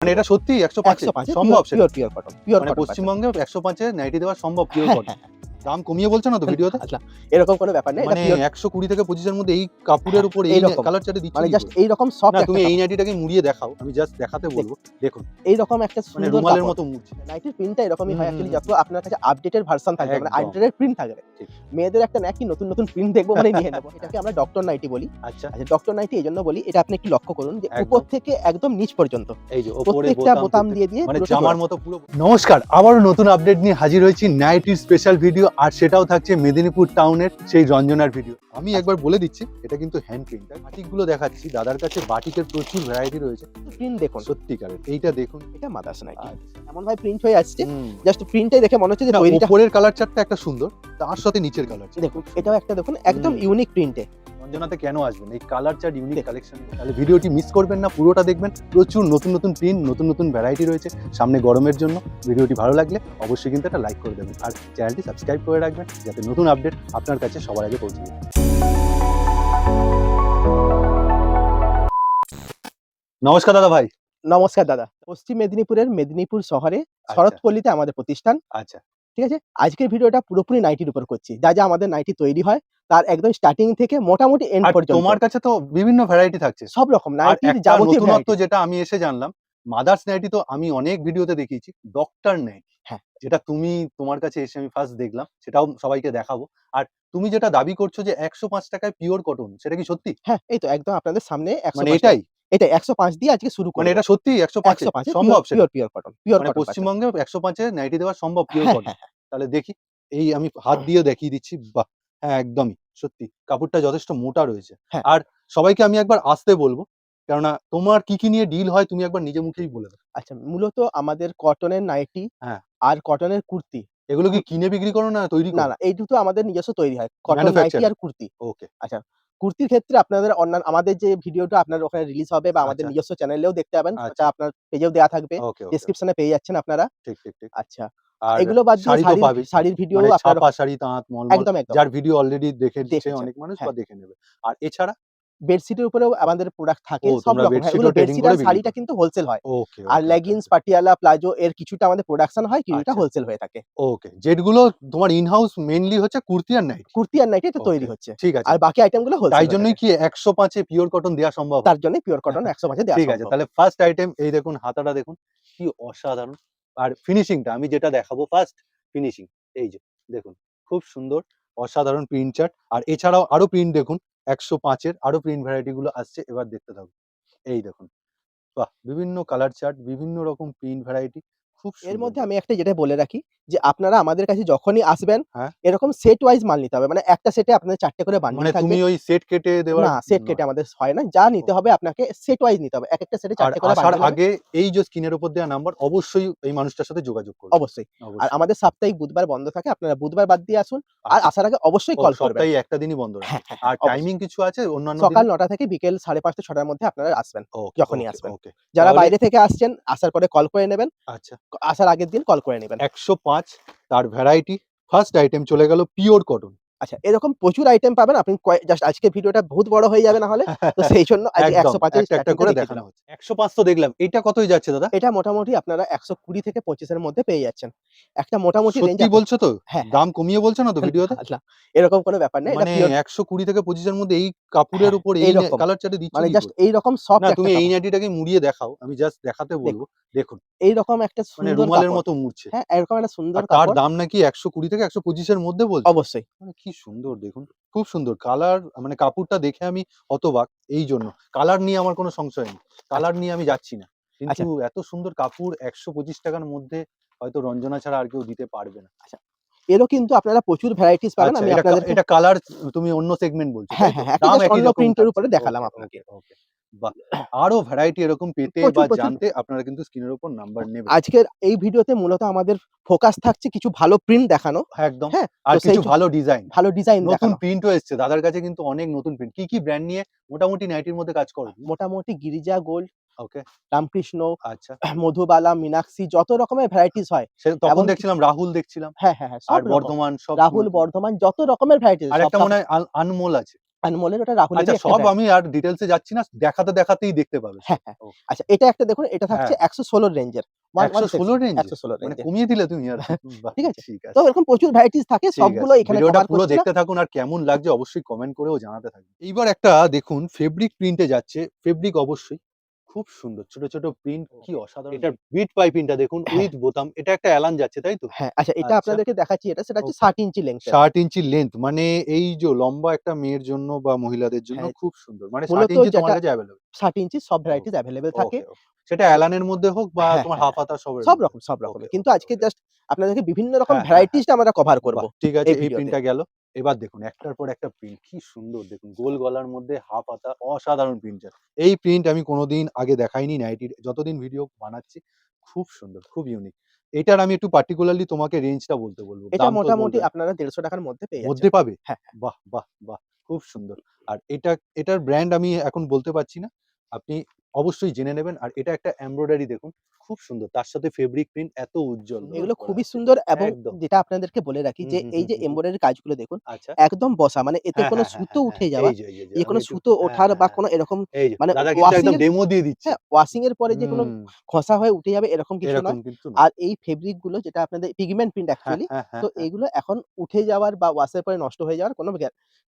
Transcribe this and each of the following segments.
মানে এটা সত্যি 105 এ 105 সম্ভব সেটা? পিওর কটন, পিওর মানে কটন পশ্চিমবঙ্গে 105 এ নাইটি দেওয়া সম্ভব পিওর হ্যাঁ, কটন। হ্যাঁ, হ্যাঁ। দাম কমিয়ে বলছো না তো ভিডিওতে? আচ্ছা, এরকম কোনো ব্যাপার নেই। এটা মানে পিওর 120 থেকে 25 এর মধ্যে এই কাপড়ের হ্যাঁ, উপর এই এইরকম। কালার চার্টে দিচ্ছ মানে কি জাস্ট করে? এইরকম সফট না একটা তুমি এই কাপড়। নাইটিটাকে মুড়িয়ে দেখাও। আমি জাস্ট দেখাতে বলব। দেখুন, এইরকম একটা মানে সুন্দর রুমালের কাপড়। মতো মুড়ছে। নাইটির প্রিন্টটা এরকমই হুম, হয় হুম, অ্যাকচুয়ালি হুম। যত আপনার কাছে আপডেটেড ভার্সন থাকবে মানে একদম। আপডেটেড প্রিন্ট থাকবে। ঠিক। মেয়েদের একটা ন্যাক কি নতুন প্রিন্ট দেখবো মানে নিয়ে নেবো। এটাকে আমরা ডক্টর নাইটি বলি। আচ্ছা, আচ্ছা ডক্টর নাইটি এজন্য বলি এটা আপনি একটু লক্ষ্য করুন যে উপর একদম। থেকে একদম নিচ পর্যন্ত এই যে ওপরে প্রত্যেকটা বোতাম বোতাম প্রত্যেক দিয়ে মানে পুরোটা জামার জোড়া। মতো পুরো। নমস্কার, আবারও নতুন আপডেট নিয়ে হাজির হয়েছি নাইটির স্পেশাল ভিডিও আর সেটাও থাকছে মেদিনীপুর টাউনের সেই রঞ্জনার ভিডিও। আমি একবার বলে দিচ্ছি এটা কিন্তু হ্যান্ড প্রিন্ট। বাটিকগুলো দেখাচ্ছি, দাদার কাছে বাটিকের প্রচুর ভ্যারাইটি রয়েছে। প্রিন্ট দেখুন। সত্যিকারের এইটা দেখুন। এটা মাদার্স নাইটি। আর এমন ভাবে প্রিন্ট হয়ে আসছে হুম, জাস্ট প্রিন্টটাই দেখে মনে হচ্ছে যে না তৈরিটা ওপরের কালার চার্টটা একটা সুন্দর, তার সাথে নিচের কালার চার্ট দেখুন এটাও একটা দেখুন একদম হুম। ইউনিক প্রিন্টে। রঞ্জনাতে কেন আসবেন? এই কালার চার্ট ইউনিক দেখুন। কালেকশন। তাহলে ভিডিওটি মিস করবেন না, পুরোটা দেখবেন। প্রচুর নতুন প্রিন্ট, নতুন ভ্যারাইটি রয়েছে সামনে গরমের জন্য। ভিডিওটি ভালো লাগলে অবশ্যই কিন্তু একটা লাইক করে দেবেন আর চ্যানেলটি সাবস্ক্রাইব করে রাখবেন যাতে নতুন আপডেট আপনার কাছে সবার আগে পৌঁছে যায়। নমস্কার দাদা ভাই। নমস্কার দাদা। পশ্চিম মেদিনীপুরের মেদিনীপুর শহরে আচ্ছা, শরৎপল্লীতে আমাদের প্রতিষ্ঠান। আচ্ছা, ঠিক আছে? আজকের ভিডিওটা পুরোপুরি নাইটির উপর করছি। যা আমাদের নাইটি তৈরি হয় তার একদম স্টার্টিং থেকে মোটামুটি এন্ড আর পর্যন্ত। তোমার কাছে তো বিভিন্ন ভ্যারাইটি থাকছে। সব রকম আর নাইটির একটা যাবতীয় নতুনত্ব ভ্যারাইটি। যেটা আমি এসে জানলাম, মাদার্স নাইটি তো আমি অনেক ভিডিওতে দেখিয়েছি। ডক্টর নাইটি হ্যাঁ, যেটা তুমি তোমার কাছে এসে আমি ফার্স্ট দেখলাম, সেটাও সবাইকে দেখাবো। আর তুমি যেটা দাবি করছো যে ৳১০৫ য় পিওর কটন, সেটা কি সত্যি? হ্যাঁ, এই তো একদম আপনাদের সামনে মানে ১০৫ টাকা। এটাই? এটাই ১০৫ দিয়ে আজকে শুরু মানে করব। এটা সত্যিই ১০৫ এ ১০৫ এ সম্ভব সেটা? Pure cotton. পিওর মানে কটন পাচ্ছেন। পশ্চিমবঙ্গে ১০৫ এ নাইটি দেওয়া সম্ভব পিওর হ্যাঁ, কটন। হ্যাঁ, হ্যাঁ। তাহলে দেখি। এই আমি হাত দিয়ে দেখিয়ে দিচ্ছি। বাহ! হ্যাঁ, একদমই। সত্যি কাপড়টা যথেষ্ট মোটা রয়েছে। হ্যাঁ, আর সবাইকে আমি একবার আসতে বলব। কেননা তোমার কি নিয়ে ডিল হয় তুমি একবার নিজে মুখেই বলে দাও। আচ্ছা মূলত আমাদের কটনের নাইটি হ্যাঁ, আর কটনের কুর্তি। এগুলো কি দু কিনে বিক্রি করো না তৈরি না, করো? না এই দুটো আমাদের নিজস্ব তৈরি হয়। Cotton nighty manufacturing? আর কুর্তি। ওকে। আচ্ছা, কুর্তির ক্ষেত্রে আপনাদের আমাদের যে ভিডিওটা আপনার ওখানে রিলিজ হবে বা আমাদের আচ্ছা, নিজস্ব চ্যানেলেও দেখতে পাবেন। ওটা আচ্ছা। আপনার পেজেও দেয়া থাকবে। ওকে। ডেসক্রিপশনে পেয়ে যাচ্ছেন আপনারা। ঠিক। আচ্ছা। আর এগুলো বাদ দিয়ে শাড়ি তো পাবেই। শাড়ির ভিডিও মানে আপনার ছাপা শাড়ি, তাঁত, মলমল একদম যার ভিডিও অলরেডি দেখেছে দেখেছেন। অনেক মানুষ বা হ্যাঁ, দেখে নেবে। আর এছাড়া? বেডশিটের উপরেও আমাদের প্রোডাক্ট থাকে ও সব তোমরা রকম। হ্যাঁ, বেডশিটও ওগুলো ট্রেডিং বেডশিট করে আর বিক্রি শাড়িটা করো। কিন্তু হোলসেল হয়। ওকে, আর ওকে, ওকে, লেগিংস, ওকে। পাটিয়ালা, প্লাজো এর কিছুটা আমাদের প্রোডাকশন হয়, কিছুটা আচ্ছা, হোলসেল হয়ে থাকে। ওকে। যেগুলো তোমার ইন হাউস মেইনলি হচ্ছে কুর্তি আর নাইটি। কুর্তি আর নাইটি এটা তৈরি ওকে, হচ্ছে। ঠিক আছে। আর বাকি আইটেমগুলো তাই হোলসেল হয়ে জন্যই থাকে। কি ১০৫ এ পিওর কটন দেয়া সম্ভব হয়? তার জন্যই পিওর কটন ১০৫ এ দেয়া ঠিক আছে। সম্ভব। তাহলে ফার্স্ট আইটেম এই দেখুন হাতাটা দেখুন। কি অসাধারণ! আর ফিনিশিংটা আমি যেটা দেখাবো ফার্স্ট ফিনিশিং। এই যে দেখুন খুব সুন্দর অসাধারণ প্রিন্ট চার্ট। আর এছাড়াও আরো প্রিন্ট দেখুন ১০৫ এর আরো প্রিন্ট ভ্যারাইটি গুলো আসছে। এবার দেখতে থাকুন। এই দেখুন। বাহ! বিভিন্ন কালার চার্ট, বিভিন্ন রকম প্রিন্ট ভ্যারাইটি খুব এর সুন্দর মধ্যে আমি দেখুন। একটা যেটা বলে রাখি যে আপনারা আমাদের কাছে যখনই আসবেন হ্যাঁ? এরকম সেট ওয়াইজ মাল নিতে হবে। মানে একটা সেটে আপনাদের ৪ টে করে বান্ডিল মানে থাকবে। তুমি ওই সেট কেটে দেওয়ার না সেট কেটে নয়। আমাদের হয় না। যা নিতে হবে ওকে। আপনাকে সেট ওয়াইজ নিতে হবে। একেকটা সেটে ৪ আর টে করে আসার বান্ডিল হবে। আগে এই যে স্ক্রিনের উপর দেওয়া নাম্বার অবশ্যই এই মানুষটার সাথে যোগাযোগ করবেন। অবশ্যই। আর অবশ্যই। আমাদের সাপ্তাহিক বুধবার বন্ধ থাকে। আপনারা বুধবার বাদ দিয়ে আসুন। আর আচ্ছা। আসার আগে অবশ্যই ও কল করবেন। সপ্তাহে একটা দিনই বন্ধ রাখো। হ্যাঁ, আর টাইমিং অবশ্যই। কিছু আছে অন্যান্য সকাল দিনে? ৯টা থেকে বিকেল ৫:৩০ ৬টার মধ্যে আপনারা আসবেন। যখনই আসবেন। ওকে। যারা তাহলে বাইরে থেকে আসছেন আসার পরে কল করে নেবেন। আচ্ছা আসার আগের দিন কল করে নিবেন। ১০৫ তার ভ্যারাইটি। ফার্স্ট আইটেম চলে গেল পিওর কটন। আচ্ছা এরকম প্রচুর আইটেম পাবেন। আপনি জাস্ট আজকের ভিডিওটা বহুত বড় হয়ে যাবে না হলে। তো সেইজন্য আজকে একদম ১০৫ এর একটা স্টার্টিংটা করে দেখিয়ে দেখানো দিলাম। হচ্ছে। ১০৫ তো দেখলাম। এটা কতই যাচ্ছে দাদা? এটা মোটামুটি আপনারা ১২০ থেকে ২৫ এর মধ্যে পেয়ে যাচ্ছেন। একটা মোটামুটি রেঞ্জ সত্যি আপনার বলছো তো? হ্যাঁ। দাম কমিয়ে বলছো না তো ভিডিওতে? না, এরকম কোনো ব্যাপার নেই। এটা মানে পিওর ১২০ থেকে ২৫ এর মধ্যে এই কাপড়ের হ্যাঁ, উপর এই এইরকম। কালার চার্টে দিচ্ছ মানে কি জাস্ট করে? এইরকম সফট না একটা তুমি এই কাপড়। নাইটিটাকে মুড়িয়ে দেখাও। আমি জাস্ট দেখাতে বলব। দেখুন, দেখুন, এইরকম একটা মানে সুন্দর রুমালের কাপড়। মতো মুড়ছে। হ্যাঁ, এরকম একটা আর সুন্দর তার কাপড়। দাম নাকি ১২০ থেকে ১২৫ এর মধ্যে বলছো? অবশ্যই। মানে কি সুন্দর দেখুন। খুব সুন্দর। কালার মানে কাপড়টা দেখে আমি হতবাক এইজন্য। কালার নিয়ে আমার কোনো সংশয় নেই। আচ্ছা, কালার নিয়ে আমি যাচ্ছি না। কিন্তু আচ্ছা, এত সুন্দর কাপড় ৳১২৫ র মধ্যে হয়তো রঞ্জনা ছাড়া আর কেউ দিতে পারবে না। আচ্ছা। এরও কিন্তু আপনারা প্রচুর ভ্যারাইটিস পাবেন। আচ্ছা আমি এটা আপনাদেরকে এটা কালার তুমি অন্য সেগমেন্ট বলছো, হ্যাঁ, তাই তো? হ্যাঁ, হ্যাঁ। একটা দাম জাস্ট একই অন্য রকম প্রিন্টের থাকছে। উপরে দেখালাম ওকে, আপনাকে। ওকে, ওকে। বাহ! আরো ভ্যারাইটি এরকম পেতে বা প্রচুর। জানতে আপনারা কিন্তু স্ক্রিনের উপর নাম্বার নেবেন। আজকের এই ভিডিওতে মূলত আমাদের ফোকাস থাকছে কিছু ভালো প্রিন্ট দেখানো। একদম। হ্যাঁ? আর তো কিছু ভালো ডিজাইন। ভালো ডিজাইন নতুন দেখানো। প্রিন্টও এসছে। দাদার কাছে কিন্তু অনেক নতুন প্রিন্ট। কি ব্র্যান্ড নিয়ে মোটামুটি নাইটির মধ্যে কাজ করো তুমি? মোটামুটি গিরিজা গোল্ড, ওকে, রামকৃষ্ণ, আচ্ছা। মধুবালা, মীনাক্ষী যত রকমের ভ্যারাইটিস হয় সে তখন এমনকি দেখছিলাম রাহুল দেখছিলাম। হ্যাঁ, আর সব রকম। বর্ধমান সব রাহুল, বর্ধমান যত রকমের ভ্যারাইটিস সব আরেকটা সব মনে হয় আনমোল আছে। আনমোলের ওটা রাহুলেরই আচ্ছা, একটা সব ব্র্যান্ড। আমি আর ডিটেইলস এ যাচ্ছি না। দেখাতেই দেখতে পাবে সব। হ্যাঁ, হ্যাঁ। ও আচ্ছা এটা একটা দেখুন, এটা থাকছে হ্যাঁ, ১১৬ রেঞ্জের। ১১৬ রেঞ্জে? ১১৬ মানে রেঞ্জের। কমিয়ে দিলে তুমি আর কি। বাহ! ঠিক আছে? ঠিক তো আছে, এরকম প্রচুর ভ্যারাইটিস থাকে, ঠিক সবগুলো আছে। এখানে ভিডিওটা কভার পুরো করছি না। দেখতে থাকুন আর কেমন লাগছে অবশ্যই কমেন্ট করেও জানাতে থাকুন। এইবার একটা দেখুন ফেব্রিক প্রিন্টে যাচ্ছে। ফেব্রিক অবশ্যই। খুব সুন্দর। ছোট, ছোট প্রিন্ট কি অসাধারণ! এটার বিট পাইপিংটা দেখুন হ্যাঁ, উইথ বোতাম। এটা একটা অ্যালান যাচ্ছে, তাই তো? হ্যাঁ। আচ্ছা এটা আচ্ছা, আপনাদেরকে দেখাচ্ছি, সেটা হচ্ছে ওকে। ৬০ ইঞ্চি লেংথের। ৬০ ইঞ্চি লেংথ মানে এই যে লম্বা একটা মেয়ের জন্য বা মহিলাদের জন্য হ্যাঁ, খুব সুন্দর। মানে ৬০ মূলত ইঞ্চি তোমার যেটা কাছে এভেইলেবল। ৬০ ইঞ্চি সব ভ্যারাইটিস ওকে, এভেইলেবল থাকে। ওকে, ওকে। সেটা অ্যালানের মধ্যে হোক বা হ্যাঁ, তোমার হ্যাঁ, হাফ হ্যাঁ। হাতা সবের সব মধ্যে রকম, হোক। সব ওকে, রকমের। কিন্তু ওকে, আজকে ওকে। জাস্ট আপনাদেরকে বিভিন্ন রকম হ্যাঁ, হ্যাঁ, হ্যাঁ। ভ্যারাইটিসটা আমরা কভার করব বাহ! ঠিক আছে এই এই ভিডিওতে। প্রিন্টটা গেল। এবার দেখুন একটার পর একটা প্রিন্ট কি সুন্দর দেখুন। গোল গলার মধ্যে হাফ হাতা অসাধারণ প্রিন্টার। এই প্রিন্ট আমি কোনদিন আগে দেখাইনি নাইটির। যতদিন ভিডিও বানাচ্ছি খুব সুন্দর, খুব ইউনিক। এটার আমি একটু পার্টিকুলারলি তোমাকে রেঞ্জটা বলতে বলব। এটা দাম তো মোটামুটি বলবে না। আপনারা ৳১৫০ র মধ্যে পেয়ে যাচ্ছেন। মধ্যে পাবে? হ্যাঁ, বাহ! বাহ! বাহ! খুব সুন্দর। আর এটার ব্র্যান্ড আমি এখন বলতে পারছি না। আপনি অবশ্যই জেনে নেবেন। আর এটা একটা এমব্রয়ডারি দেখুন। খুব সুন্দর। তার সাথে ফেব্রিক প্রিন্ট এত উজ্জ্বল এগুলো করা খুবই আছে। সুন্দর এবং একদম। যেটা আপনাদেরকে বলে রাখি হুম, যে হুম, এই হুম, যে হুম, হুম। এমব্রয়ডারি কাজগুলো দেখুন, আচ্ছা। একদম বসা, মানে এতে হ্যাঁ, কোনো হ্যাঁ, হ্যাঁ, সুতো হ্যাঁ, হ্যাঁ। উঠে যাওয়া, এই যে যে আমি কোনো একটু সুতো হ্যাঁ, ওঠার হ্যাঁ, বা হ্যাঁ। কোনো এরকম এই যে মানে দাদা কিন্তু ওয়াশিং একদম এর, ডেমো দিয়ে দিচ্ছে। হ্যাঁ, ওয়াশিং এর পরে যে কোনো হুম, ঘষা হয়ে উঠে যাবে এরকম কিছু এরকম নয়। কিন্তু নয়। আর এই ফেব্রিক গুলো যেটা আপনাদের পিগমেন্ট প্রিন্ট হ্যাঁ, অ্যাকচুয়ালি, হ্যাঁ, তো হ্যাঁ, হ্যাঁ। এইগুলো এখন উঠে যাওয়ার বা ওয়াশের পরে নষ্ট হয়ে যাওয়ার কোনো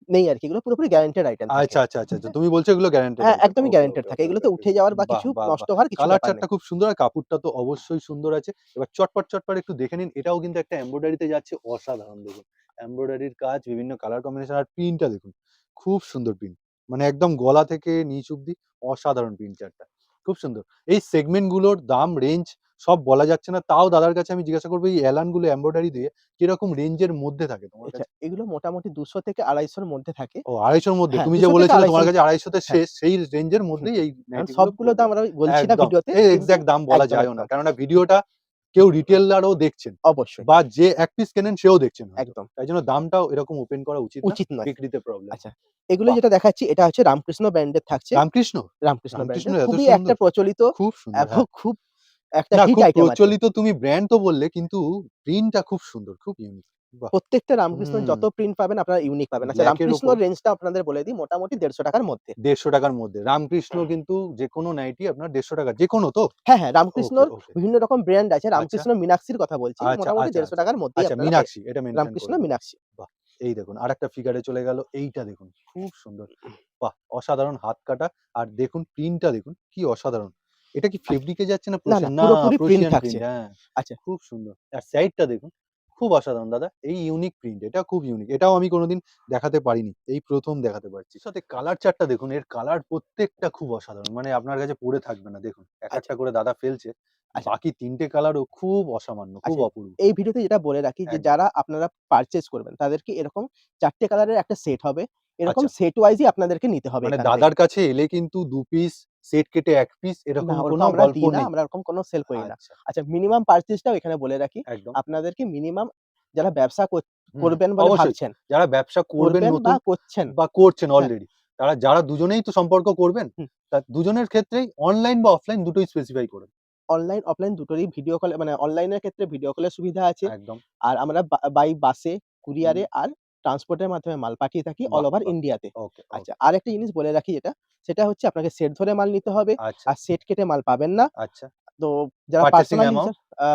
নেই আরকি। এগুলো পুরোপুরি গ্যারান্টেড আইটেম থাকে। আচ্ছা, আচ্ছা, আচ্ছা, আচ্ছা। তুমি বলছো এগুলো গ্যারান্টেড হ্যাঁ, আইটেম। একদমই ওকে, গ্যারান্টেড ওকে, থাকে। ওকে, ওকে, এগুলোতে ওকে। উঠে যাওয়ার বা বাহ! কিছু বাহ! বাহ! নষ্ট হওয়ার কিছু কালার ব্যাপার নেই। চার্টটা খুব সুন্দর আর কাপড়টা তো অবশ্যই সুন্দর আছে। এবার চটপট, চটপট একটু দেখে নিন। এটাও কিন্তু একটা এমব্রয়ডারিতে যাচ্ছে অসাধারণ দেখুন। এমব্রয়ডারির কাজ, বিভিন্ন কালার কম্বিনেশন আর প্রিন্টটা দেখুন। খুব সুন্দর প্রিন্ট। মানে একদম গলা থেকে নিচ অব্দি অসাধারণ প্রিন্ট চার্টটা। খুব সুন্দর। এই সেগমেন্ট গুলোর দাম, রেঞ্জ সব বলা যাচ্ছে না। তাও দাদার কাছে আমি জিজ্ঞাসা করব এই এলান গুলো এমব্রয়ডারি দিয়ে কিরকম রেঞ্জের মধ্যে থাকে তোমার আচ্ছা, কাছে? এগুলো মোটামুটি ২০০ থেকে ২৫০ র মধ্যে থাকে। ও ২৫০ র মধ্যে। হ্যাঁ, তুমি যে ২০০ থেকে বলেছিলে ২৫০ তোমার র কাছে মধ্যে। ২৫০ তে হ্যাঁ, শেষ, সেই রেঞ্জের হুম, মধ্যেই হুম। এই কারণ নাইটি গুলো সবগুলো পড়বে। দাম আমরা বলছি না একদম। ভিডিওতে, কিন্তু এক্সাক্ট দাম বলা একদম, যায়ও না। একদম। কেননা ভিডিওটা কেউ রিটেইলারও দেখছেন অবশ্যই, বা যে ১ পিস কেনেন সেও দেখছেন হয়তো। একদম। তাই জন্য দামটাও এরকম ওপেন করা উচিত না। উচিত নয়। বিক্রিতে প্রবলেম আচ্ছা, হয়। এগুলো বাহ! যেটা দেখাচ্ছি এটা হচ্ছে রামকৃষ্ণ ব্র্যান্ডের থাকছে। রামকৃষ্ণ? রামকৃষ্ণ রামকৃষ্ণ ব্র্যান্ডের এত খুবই একটা সুন্দর? প্রচলিত খুব সুন্দর, এবং হ্যাঁ। খুব একটা না হিট খুব আইটেম আরকি। প্রচলিত তুমি ব্র্যান্ড তো বললে কিন্তু প্রিন্টটা খুব সুন্দর, খুব ইউনিক। বাহ! প্রত্যেকটা রামকৃষ্ণর হুম, যত প্রিন্ট পাবেন আপনারা ইউনিক পাবেন। আচ্ছা, ব্লাক এর ওপর রামকৃষ্ণর রেঞ্জটা আপনাদের বলে দিই, মোটামুটি ৳১৫০ র মধ্যে। ৳১৫০ র মধ্যে। রামকৃষ্ণ কিন্তু যেকোনো নাইটি আপনার ৳১৫০ যেকোনো তো? হ্যাঁ, হ্যাঁ, ওকে, রামকৃষ্ণর ওকে। বিভিন্ন রকম ব্র্যান্ড আছে। আচ্ছা, রামকৃষ্ণ মীনাক্ষীর কথা বলছি। আচ্ছা, মোটামুটি আচ্ছা, আচ্ছা। ৳১৫০ র মধ্যেই আচ্ছা আপনারা পেয়ে, মীনাক্ষী এটা মেনশন রামকৃষ্ণ করে দেব। মীনাক্ষী। বাহ! এই দেখুন আরেকটা ফিগারে চলে গেল। এইটা দেখুন খুব সুন্দর। বাহ! অসাধারণ হাত কাটা। আর দেখুন প্রিন্টটা দেখুন কি অসাধারণ। এটা কি আচ্ছা, ফেব্রিকে যাচ্ছে না না, না, প্রোশিয়ান? না পুরোপুরি প্রিন্ট প্রোশিয়ান থাকছে। প্রিন্ট হ্যাঁ। আচ্ছা, খুব সুন্দর। আর সাইডটা দেখুন খুব অসাধারণ দাদা। এই ইউনিক প্রিন্ট এটা খুব ইউনিক। এটাও আমি কোনদিন দেখাতে পারিনি। এই ১ম দেখাতে পারছি। সাথে কালার চার্টটা দেখুন। এর কালার প্রত্যেকটা খুব অসাধারণ। মানে আপনার কাছে পড়ে থাকবে না দেখুন। আচ্ছা, একটা করে দাদা ফেলছে। আচ্ছা, বাকি ৩ টে কালারও খুব অসামান্য, খুব আচ্ছা। অপূর্ব। এই ভিডিওতে যেটা বলে রাখি যে একদম। যারা আপনারা পারচেজ করবেন তাদেরকে এরকম ৪ টে কালারের একটা সেট হবে। এরকম আচ্ছা। সেট ওয়াইজই আপনাদেরকে নিতে হবে মানে এখান থেকে। দাদার কাছে এলে কিন্তু ২ পিস, সেট কেটে ১ পিস না, এরকম ওরকম কোনো আমরা গল্প দিই না। নেই। আমরা ওরকম কোনো সেল করি না। আচ্ছা, আচ্ছা, মিনিমাম পারচেজটাও এখানে বলে রাখি। একদম। আপনাদেরকে মিনিমাম, যারা ব্যবসা হুম, করবেন বলে অবশ্যই। ভাবছেন, যারা ব্যবসা করবেন করবেন বা নতুন করছেন, বা করছেন হ্যাঁ, অলরেডি, যারা দুজনেই তো সম্পর্ক করবেন, হুম, তা দুজনের ক্ষেত্রেই অনলাইন বা অফলাইন দুটোই স্পেসিফাই করুন। অনলাইন, অফলাইন দুটোরই ভিডিও কলে, মানে অনলাইনের ক্ষেত্রে ভিডিও কলের সুবিধা আছে। একদম। আর আমরা বাই বাসে, হুম, কুরিয়ারে আর ট্রান্সপোর্ট এর মাধ্যমে মাল পাঠিয়ে থাকি অল বাহ! ওভার বাহ! ইন্ডিয়াতে। ওকে, আচ্ছা, ওকে। আরেকটা জিনিস বলে রাখি যেটা, সেটা হচ্ছে আপনাকে সেট ধরে মাল নিতে হবে। আচ্ছা, আর সেট কেটে মাল পাবেন না। আচ্ছা। তো যারা পারচেজিং অ্যামাউন্ট?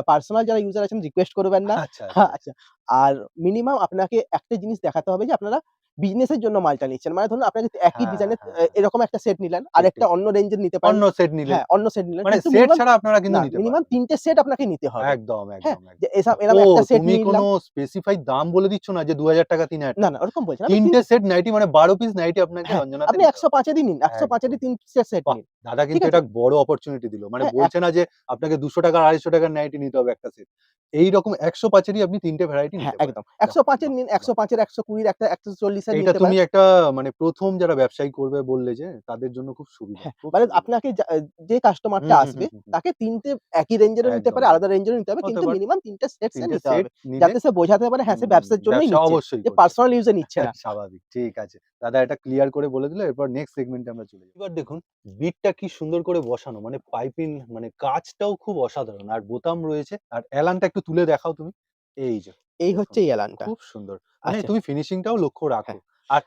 পার্সোনাল যারা ইউজার আছেন রিকোয়েস্ট করবেন না। আচ্ছা, আচ্ছা, আচ্ছা। আচ্ছা। আর মিনিমাম আপনাকে একটা জিনিস দেখাতে হবে যে আপনারা বিজনেস এর জন্য মালটা নিচ্ছেন। মানে ধরুন আপনারা যদি একই হ্যাঁ, ডিজাইনের হ্যাঁ, হ্যাঁ। এরকম একটা সেট নিলেন, ঠিক, আরেকটা ঠিক। অন্য রেঞ্জের নিতে পারেন। অন্য সেট নিলেন। হ্যাঁ, অন্য সেট নিলেন। মানে কিন্তু সেট মিনিমাম, ছাড়া আপনারা কিন্তু না, নিতে মিনিমাম পারবেন। ৩ টে সেট আপনাকে নিতে হবে। একদম, হ্যাঁ? একদম, যে একদম। এরম ও একটা সেট তুমি নিয়ে কোনো নিলাম। স্পেসিফাইড দাম বলে দিচ্ছ না যে ৳২,০০০ না, ৳৩,০০০। না, ওরকম বলছি না। আপনি ৩ ৩ টে সেট নাইটি মানে ১২ পিস নাইটি আপনাকে হ্যাঁ, রঞ্জনাতে আপনি নিতে হবে। ১০৫ এরই নিন। ১০৫ একদম। এরই ৩ টে সেট বাহ! নিন। দাদা ঠিক কিন্তু আছে? এটা বড় অপরচুনিটি দিল। মানে হ্যাঁ, বলছে না যে আপনাকে ৳২০০ ৳২৫০ র নাইটি নিতে হবে একটা সেট। এইরকম ১০৫ এরই আপনি ৩ টে ভ্যারাইটি হ্যাঁ, নিতে পারেন। একদম। বাহ! ১০৫ এর বাহ! নিন, বাহ! ১০৫ এর, ১২০ এর, একটা ১৪০ এর এইটা নিতে তুমি পারেন। একটা মানে ১ম যারা ব্যবসায়ী করবে বললে যে তাদের জন্য খুব সুবিধা, হ্যাঁ, খুব মানে সুবিধা। আপনাকে যে কাস্টমারটা হুম, হুম, আসবে হুম, হুম, হুম। তাকে ৩ টে একই রেঞ্জেরও নিতে একদম, পারে, আলাদা একদম। রেঞ্জেরও নিতে হবে। হতে কিন্তু পারে। মিনিমাম ৩ টে সেট ৩ সে টে নিতে সেট হবে। নিলে যাতে সে বোঝাতে পারে হ্যাঁ, সে ব্যবসার জন্যই ব্যবসা নিচ্ছে। অবশ্যই যে করছে। পার্সোনাল ইউজ এ নিচ্ছে না। স্বাভাবিক। ঠিক আছে। দাদা এটা ক্লিয়ার করে বলে দিল। এরপর নেক্সট সেগমেন্টে আমরা চলে যাই। এবার দেখুন বিটটা কি সুন্দর করে বসানো। মানে পাইপিং মানে কাজটাও খুব অসাধারণ। আর বোতাম রয়েছে। আর এলানটা একটু তুলে দেখাও তুমি। এই যে এই দেখুন হচ্ছে এই এলানটা। খুব সুন্দর। মানে আচ্ছা, তুমি ফিনিশিংটাও লক্ষ্য হ্যাঁ। রাখো। আর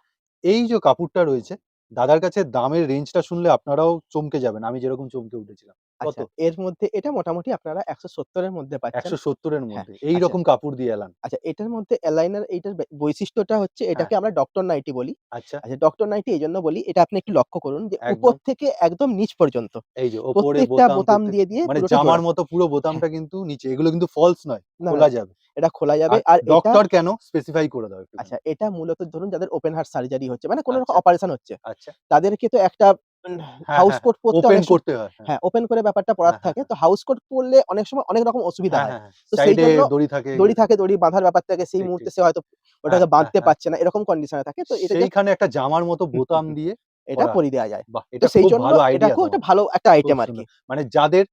এই যে কাপড়টা রয়েছে, দাদার কাছে দামের রেঞ্জটা শুনলে আপনারাও চমকে যাবেন। আমি যেরকম চমকে উঠেছিলাম। কত? আচ্ছা, এর মধ্যে এটা মোটামুটি আপনারা ১৭০ এর মধ্যে পাচ্ছেন। ১৭০ এর হ্যাঁ, মধ্যে। আচ্ছা, এইরকম কাপড় দিয়ে এলান। আচ্ছা এটার মধ্যে এলাইনার এইটার বৈশিষ্ট্যটা হচ্ছে হ্যাঁ, এটাকে আমরা ডক্টর নাইটি বলি। আচ্ছা, আচ্ছা ডক্টর নাইটি এজন্য বলি এটা আপনি একটু লক্ষ্য করুন যে উপর একদম। থেকে একদম নিচ পর্যন্ত এই যে ওপরে প্রত্যেকটা বোতাম বোতাম দিয়ে মানে পুরোটা জামার জোড়া। মতো পুরো হ্যাঁ, বোতামটা কিন্তু নিচে। এগুলো কিন্তু ফলস নয়, না, না খোলা যাবে। এটা খোলা যাবে আর আর এটা ডক্টর কেন? স্পেসিফাই করে দাও একটুখানি। আচ্ছা এটা মূলত ধরুন যাদের ওপেন হার্ট সার্জারি হচ্ছে মানে কোনো রকম আচ্ছা, অপারেশন হচ্ছে। আচ্ছা। তাদেরকে তো একটা উম হ্যাঁ, হাউস হ্যাঁ, হ্যাঁ। কোট পরতে ওপেন অনেক করতে হয়। হ্যাঁ, হ্যাঁ, ওপেন করে ব্যাপারটা পড়ার হ্যাঁ, হ্যাঁ, থাকে। হ্যাঁ। তো হাউস কোট পরলে অনেক সময় অনেক রকম অসুবিধা হ্যাঁ, হয়। হ্যাঁ, হ্যাঁ। তো সাইডে সেইজন্য দড়ি থাকে, দড়ি ইয়ে থাকে, থাকে। দড়ি বাঁধার ব্যাপার থাকে। সেই ঠিক, ঠিক, মুহূর্তে সে ঠিক। হয়তো হ্যাঁ, ওটাকে হ্যাঁ, বাঁধতে হ্যাঁ। পারছে না। এরকম কন্ডিশন এ থাকে। তো এটা জাস্ট সেইখানে একটা জামার মতো হুম, হুম, বোতাম হুম। দিয়ে এটা করা পরিয়ে আছে। দেয়া যায়। বাহ! তো এটা খুব সেইজন্য ভালো আইডিয়া এটাকেও একটা তোমার। ভালো একটা খুব আইটেম আরকি। সুন্দর। মানে যাদের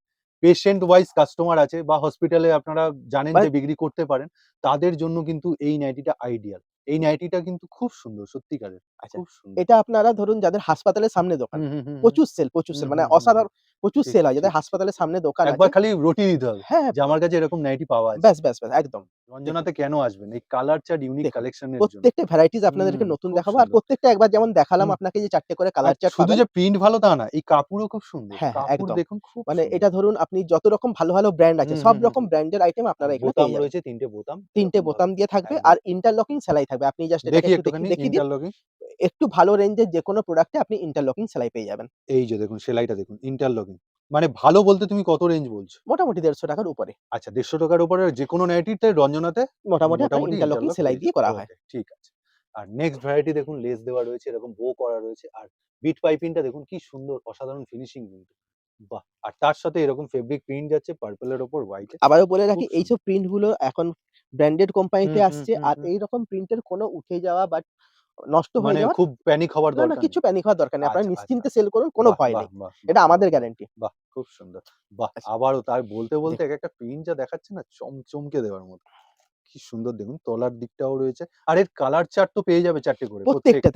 পেশেন্ট ওয়াইজ কাস্টমার আছে বা হসপিটালে আপনারা জানেন মানে যে বিক্রি করতে পারেন, তাদের জন্য কিন্তু এই নাইটিটা আইডিয়াল। এই নাইটিটা কিন্তু খুব সুন্দর সত্যিকারের। আচ্ছা, খুব সুন্দর। এটা আপনারা ধরুন যাদের হাসপাতালের সামনে দোকান। হুম, হুম, হুম, হুম। প্রচুর হুম, সেল মানে হুম, হুম, হুম। অসাধারণ প্রচুর ঠিক, সেল হয়। যাদের ঠিক, ঠিক, হাসপাতালের ঠিক। সামনে দোকান একবার আছে খালি রটি দিতে হবে হ্যাঁ, যে আমার কাছে এরকম নাইটি পাওয়া আছে। ব্যাস একদম। দেখুন রঞ্জনাতে কেন আসবেন? এই কালার চার্ট ইউনিক দেখুন, কালেকশন এর জন্য। প্রত্যেকটা ভ্যারাইটিস আপনাদেরকে হুম, নতুন খুব দেখাবো। আর সুন্দর। প্রত্যেকটা একবার যেমন দেখালাম হুম। আপনাকে যে ৪ টে করে আর কালার চার্ট শুধু পাবেন যে প্রিন্ট ভালো তা না, এই কাপড়ও খুব সুন্দর। হ্যাঁ, কাপড় একদম। দেখুন খুব মানে সুন্দর। এটা ধরুন আপনি যত রকম ভালো ব্র্যান্ড আছে হুম, সব হুম, হুম, রকম হুম। ব্র্যান্ডের আইটেম আর আপনারা এখানে বোতাম পেয়ে যাবেন। রয়েছে ৩ টে বোতাম ৩ টে এরকমভাবে। বোতাম দিয়ে থাকবে একদম। আর ইন্টারলকিং সেলাই থাকবে। আপনি জাস্ট এটাকে দেখি একটু একটুখানি দেখিয়ে দিন। ইন্টারলকিং। একটু ভালো রেঞ্জের যেকোনো প্রোডাক্টে আপনি ইন্টারলকিং সেলাই পেয়ে যাবেন। এই যে দেখুন সেলাইটা দেখুন, ইন্টারলকিং। মানে ভালো বলতে তুমি কত রেঞ্জ বলছো? মোটামুটি ৳১৫০ র উপরে। আচ্ছা ৳১৫০ র উপরে যেকোনো নাইটিতে রঞ্জনাতে মোটামুটি আপনার মোটামুটি ইন্টারলকিং ইন্টারলক সেলাই পেয়ে দিয়ে যাবে। করা হয়। ওকে, ঠিক আছে। আর নেক্সট ভ্যারাইটি দেখুন লেস দেওয়া রয়েছে, এরকম বো করা রয়েছে। আর বিট পাইপিংটা দেখুন কি সুন্দর অসাধারণ ফিনিশিং কিন্তু। বাহ! আর তার সাথে এরকম ফেব্রিক প্রিন্ট যাচ্ছে পার্পল এর উপর হোয়াইট এ। আবারও বলে খুব রাখি এইসব সুন্দর। প্রিন্ট গুলো এখন ব্র্যান্ডেড হুম, কোম্পানিতে হুম, আসছে। হুম, আর হুম। এইরকম প্রিন্টের কোনো উঠে যাওয়া বা নষ্ট হয়ে মানে যাওয়ার খুব প্যানিক হওয়ার না, দরকার কিচ্ছু নেই। প্যানিক হওয়ার দরকার নেই। আপনারা আচ্ছা, আচ্ছা, নিশ্চিন্তে আচ্ছা। সেল করুন, কোনো বাহ! ভয় বাহ! নেই। বাহ! এটা বাহ! বাহ! আমাদের বাহ! গ্যারান্টি। বাহ! খুব সুন্দর। বাহ! আচ্ছা আবারও তার বলতে দেখুন একেকটা প্রিন্ট যা দেখাচ্ছে না চমকে দেওয়ার মতো। কি সুন্দর দেখুন তলার দিকটাও রয়েছে। আর এর কালার চার্ট তো পেয়ে যাবে ৪ টে করে প্রত্যেকটার।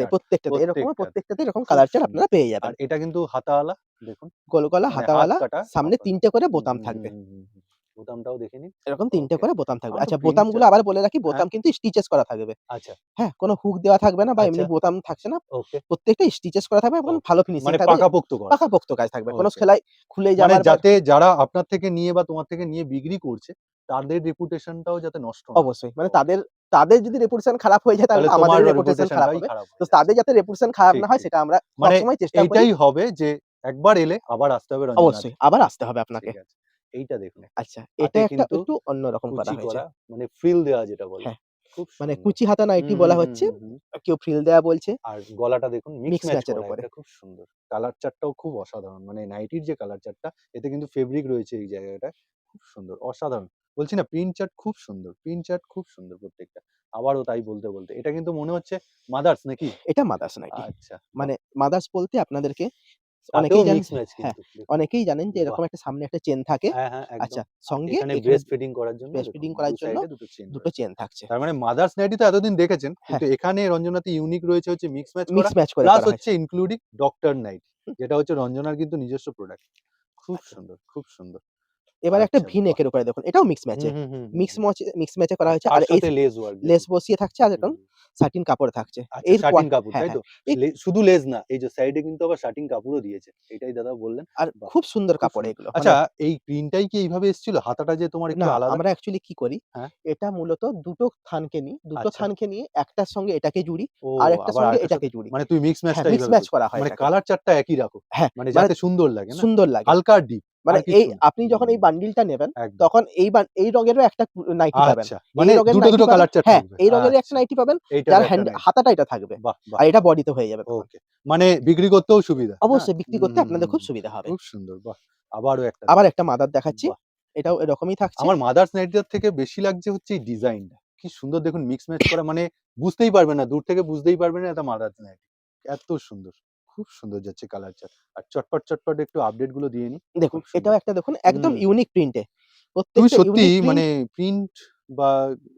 এরকম প্রত্যেকটার। প্রত্যেকটাতে এরকম খুব কালার চার্ট সুন্দর। আপনারা পেয়ে আর যাবেন। এটা কিন্তু হাতাওয়ালা দেখুন। গোল গলা, মানে হাত হাতাওয়ালা, কাটা সামনে হাফ ৩ হাতা। টে করে হুম, বোতাম হুম, হুম, থাকবে। হুম, হুম, হুম। বোতামটাও দেখে নিন। এরকম ৩ টে ওকে। করে বোতাম থাকবে। আমার তো আচ্ছা প্রিন্ট বোতামগুলো চার্ট আবার বলে রাখি হ্যাঁ, বোতাম কিন্তু স্টিচেস করা থাকবে। আচ্ছা, হ্যাঁ? কোনো হুক দেওয়া থাকবে না বা আচ্ছা, এমনি বোতাম থাকছে না। ওকে, প্রত্যেকটা স্টিচেস করা থাকবে এবং ওকে। ভালো ফিনিশিং মানে থাকবে। পাকাপোক্ত করা। পাকাপোক্ত কাজ থাকবে। কোনো ওকে। সেলাই খুলে মানে যাওয়ার বা যাতে যারা আপনার থেকে নিয়ে বা তোমার থেকে নিয়ে বিক্রি করছে, তাদের রেপুটেশনটাও যাতে নষ্ট না হয়। অবশ্যই। মানে ওকে। তাদের যদি রেপুটেশন খারাপ হয়ে যায় তাহলে তাহলে তো তোমার আমাদেরই রেপুটেশন খারাপ রেপুটেশনটাই হবে। খারাপ তো হয়ে যাচ্ছে। তাদের যাতে রেপুটেশন খারাপ ঠিক, না হয় ঠিক। সেটা আমরা মানে সবসময় চেষ্টা করি। এইটাই হবে যে একবার এলে আবার আসতে হবে রঞ্জনাতে। অবশ্যই আবার আসতে হবে আপনাকে। ঠিক আছে। এইটা দেখুন একটা। আচ্ছা এটা হাতে একটা কিন্তু একটু অন্যরকম করা কুচি হয়েছে। করা মানে ফ্রিল দেওয়া যেটা বলে। হ্যাঁ, খুব মানে সুন্দর। কুচি হাতা নাইটি হুম, বলা হুম, হুম, হচ্ছে। হুম, হুম। কেউ ফ্রিল দেয়া বলছে। আর গলাটা দেখুন মিক্স মিক্স ম্যাচ ম্যাচ এর করা উপরে। এটা খুব সুন্দর। কালার চার্টটাও খুব অসাধারণ। মানে নাইটির যে কালার চার্টটা এতে কিন্তু ফেব্রিক রয়েছে এই জায়গাটায়। খুব সুন্দর, অসাধারণ। বলছি না প্রিন্ট চার্ট খুব সুন্দর। প্রিন্ট চার্ট খুব সুন্দর প্রত্যেকটা। আবারও তাই বলতে। এটা কিন্তু মনে হচ্ছে মাদার্স নাকি? এটা মাদার্স নাইটি। আচ্ছা, বাহ! মানে মাদার্স বলতে আপনাদেরকে তাতেও অনেকেই জানেন মিক্স ম্যাচ হ্যাঁ, কিন্তু দেখুন। অনেকেই জানেন যে বাহ! এরকম একটা সামনে একটা চেন থাকে। হ্যাঁ, হ্যাঁ, একদম। আচ্ছা আর সঙ্গে এখানে এখানে ব্রেস্ট ফিডিং করার জন্য ব্রেস্ট দেখুন ফিডিং ২ করার জন্য সাইডে ২ টো চেইন দুটো রয়েছে। চেন থাকছে। তার মানে মাদার্স নাইটি তো এতদিন দেখেছেন। হ্যাঁ, কিন্তু এখানে রঞ্জনাতে ইউনিক রয়েছে হচ্ছে মিক্স ম্যাচ করা মিক্স ম্যাচ করে প্লাস করা হচ্ছে হয়েছে। Including doctor nightie. হুম, যেটা হচ্ছে রঞ্জনার কিন্তু নিজস্ব প্রোডাক্ট। খুব আচ্ছা। সুন্দর, খুব সুন্দর। এবারে একটা আচ্ছা, ভি বাহ! নেক এর উপরে দেখুন। এটাও মিক্স হুম, ম্যাচে। হুম, হুম, হুম, হুম। মিক্স ম্যাচে করা আর হয়েছে। তার আর এই সাথে লেস ওয়ার্ক লেস দেখুন। বসিয়ে থাকছে আর হুম, এরকম সাটিন কাপড় থাকছে। আচ্ছা এর শাটিন কাপড় হ্যাঁ, তাই হ্যাঁ। তো? এই শুধু লেস না, এই যে সাইডে কিন্তু আবার শাটিন কাপড়ও দিয়েছে। এটাই দাদা বললেন। আর বাহ! খুব সুন্দর খুব কাপড় সুন্দর। এগুলো। মানে আচ্ছা এই প্রিন্টটাই কি এইভাবে এসেছিল? হাতাটা যে তোমার একটু না, আলাদা? আমরা অ্যাকচুয়ালি কি করি, হ্যাঁ, এটা মূলত দুটো আচ্ছা। থানকে নিয়ে একটার সঙ্গে এটাকে জুড়ি, ও আরেকটার আবার সঙ্গে আরেকটার এটাকে সাথে জুড়ি। মানে তুমি মিক্স হ্যাঁ, ম্যাচটা মিক্স এইভাবে ম্যাচ করছো। করা হয় মানে এটাকে। কালার চার্টটা একই রাখো। হ্যাঁ, মানে মানে যাতে সুন্দর লাগে না? সুন্দর লাগে। হালকা আর ডিপ মানে আর কিচ্ছু না। আপনি যখন এই বান্ডিলটা নেবেন, একদম। তখন এই রঙেরও একটা নাইটি পাবেন। আচ্ছা। এই মানে রঙের নাইটি দুটো পাবেন কালার চার্ট হ্যাঁ, থাকবে। এই রঙেরই একটা আচ্ছা। নাইটি পাবেন, এইটারও যার একটা নাইট। হাতাটা এটা থাকবে। বাহ! বাহ! আর এটা বাহ! বডিতে হয়ে যাবে তখন। ওকে। মানে বিক্রি করতেও সুবিধা, না? অবশ্যই বিক্রি হুম, করতে হুম, আপনাদের হুম, খুব হুম। সুবিধা হবে। খুব সুন্দর। বাহ! আবারও একটা আবার দেখুন। একটা মাদার দেখাচ্ছি। বাহ! এটাও এরকমই থাকছে। আমার মাদার্স নাইটিটার থেকে বেশি লাগছে হচ্ছে এই ডিজাইনটা। কি সুন্দর দেখুন মিক্স ম্যাচ করা মানে বুঝতেই পারবেন না। দূর থেকে বুঝতেই পারবেন না এটা মাদার্স নাইটি। এত সুন্দর। খুব সুন্দর যাচ্ছে কালার চার্ট। আর চটপট একটু আপডেট গুলো দিয়ে নিই। দেখুন, খুব সুন্দর। এটাও একটা দেখুন একদম হুম। ইউনিক প্রিন্টে। তুমি প্রত্যেকটা সত্যি ইউনিক প্রিন্ট মানে প্রিন্ট বা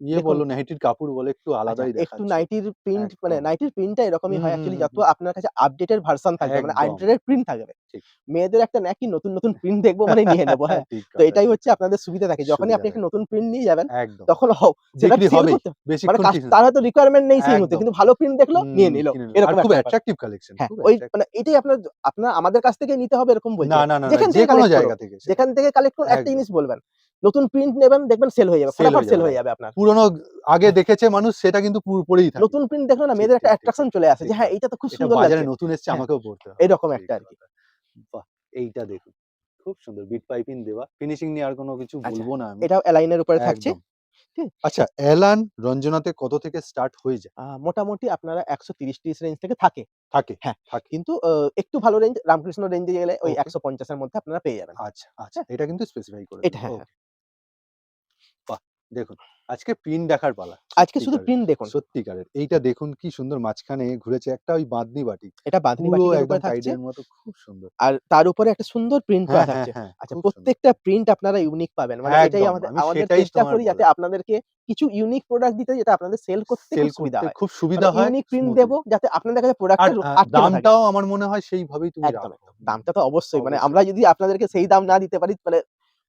ইয়ে দেখুন বলো নাইটির কাপড় বলো একটু আচ্ছা, আলাদাই একটু দেখাচ্ছে। নাইটির প্রিন্ট মানে একদম। নাইটির প্রিন্টটা এরকমই হুম, হয় হুম, অ্যাকচুয়ালি হুম, যত হুম। আপনার কাছে আপডেটেড ভার্সন থাকবে মানে একদম। আপডেটেড প্রিন্ট থাকবে। ঠিক। মেয়েদের একটা ন্যাক কি নতুন, নতুন প্রিন্ট দেখবো মানে নিয়ে নেবো, হ্যাঁ? ঠিক তো কথা, এটাই ঠিক হচ্ছে কথা। আপনাদের সুবিধা থাকে। যখনই সুবিধা আপনি একটা থাকে। নতুন প্রিন্ট নিয়ে যাবেন একদম। তখন সেটা বিক্রি সেল হবেই। করতে মানে বেশিক্ষণ টিকবে তার হয়তো রিকোয়ারমেন্ট নেই সেই মুহূর্তে একদম। কিন্তু ভালো প্রিন্ট দেখলো নিয়ে নিল। কিনে নিল। আর এরকম খুব একটা ব্যাপার। অ্যাট্রাকটিভ কালেকশন, হ্যাঁ, খুব ওই অ্যাট্রাকটিভ। মানে এটাই আপনার আপনার আমাদের কাছ থেকে নিতে হবে এরকম বলছি না, না। না, না, না, যেখান থেকে যেকোনো কালেক্ট করুন। জায়গা থেকে সেটা। যেখান থেকে কালেক্ট করুন একটা একদম। জিনিস বলবেন। নতুন প্রিন্ট নেবেন দেখবেন সেল হয়ে যাবে। সেল ফটাফট হয়ে সেল যাবে হয়ে দাদা। যাবে আপনার। পুরনো আগে হ্যাঁ, দেখেছে মানুষ সেটা কিন্তু পড়েই থাকবে। নতুন প্রিন্ট দেখলো না ঠিক, মেয়েদের একটা ঠিক, ঠিক, অ্যাট্রাকশন ঠিক, চলে আসে যে ঠিক হ্যাঁ, কথা। এইটা তো খুব এটা সুন্দর বাজারে লাগছে। নতুন এসছে হ্যাঁ, আমাকেও পড়তে হবে। এরকম ঠিক একটা আরকি। কথা। বাহ! এইটা দেখুন। খুব সুন্দর বিট পাইপিং দেওয়া। ফিনিশিং নিয়ে আর কোনো কিছু আচ্ছা, বলব না আমি। এটাও অ্যালাইনের উপরে থাকছে। একদম। ঠিক? আচ্ছা এলান রঞ্জনাতে কত থেকে স্টার্ট হয়ে যায়? মোটামুটি আপনারা ১৩০-৩০ রেঞ্জ থেকে থাকে। থাকে, হ্যাঁ, থাকে। কিন্তু একটু ভালো রেঞ্জ রামকৃষ্ণ রেঞ্জে গেলে ওই ওকে। ১৫০ এর মধ্যে আপনারা পেয়ে যাবেন। আচ্ছা, আচ্ছা। হ্যাঁ? এটা কিন্তু স্পেসিফাই করে এটা দিল। হ্যাঁ, হ্যাঁ। ওকে। বাহ! দেখুন, আজকে প্রিন্ট দেখার পালা। আজকে শুধু সত্যিকারের, প্রিন্ট দেখুন। সত্যিকারের। এইটা দেখুন কি সুন্দর মাঝখানে ঘুরেছে একটা ওই বাঁধনি বাটিক। এটা বাঁধনি পুরো বাটিকের একদম উপরে থাকছে। টাইডের মতো খুব সুন্দর। আর তার উপরে একটা সুন্দর প্রিন্ট করা হ্যাঁ, হ্যাঁ, থাকছে। হ্যাঁ। আচ্ছা খুব সুন্দর। প্রত্যেকটা প্রিন্ট আপনারা ইউনিক পাবেন। মানে এটাই একদম। আমাদের আমি আমাদের সেটাই চেষ্টা তোমার করি যাতে বলার। আপনাদেরকে কিছু ইউনিক প্রোডাক্ট দিতে যেটা আপনাদের সেল করতে সেল খুব সুবিধা করতে হয়। খুব মানে সুবিধা হয় ইউনিক প্রিন্ট স্মুথলি। দেবো যাতে আপনাদের কাছে প্রোডাক্টটা আর আটকে না থাকে। দামটাও আমার মনে হয় সেইভাবেই তুমি একদম, রাখো। একদম। দামটা তো অবশ্যই মানে অবশ্যই। আমরা যদি আপনাদেরকে সেই দাম না দিতে পারি মানে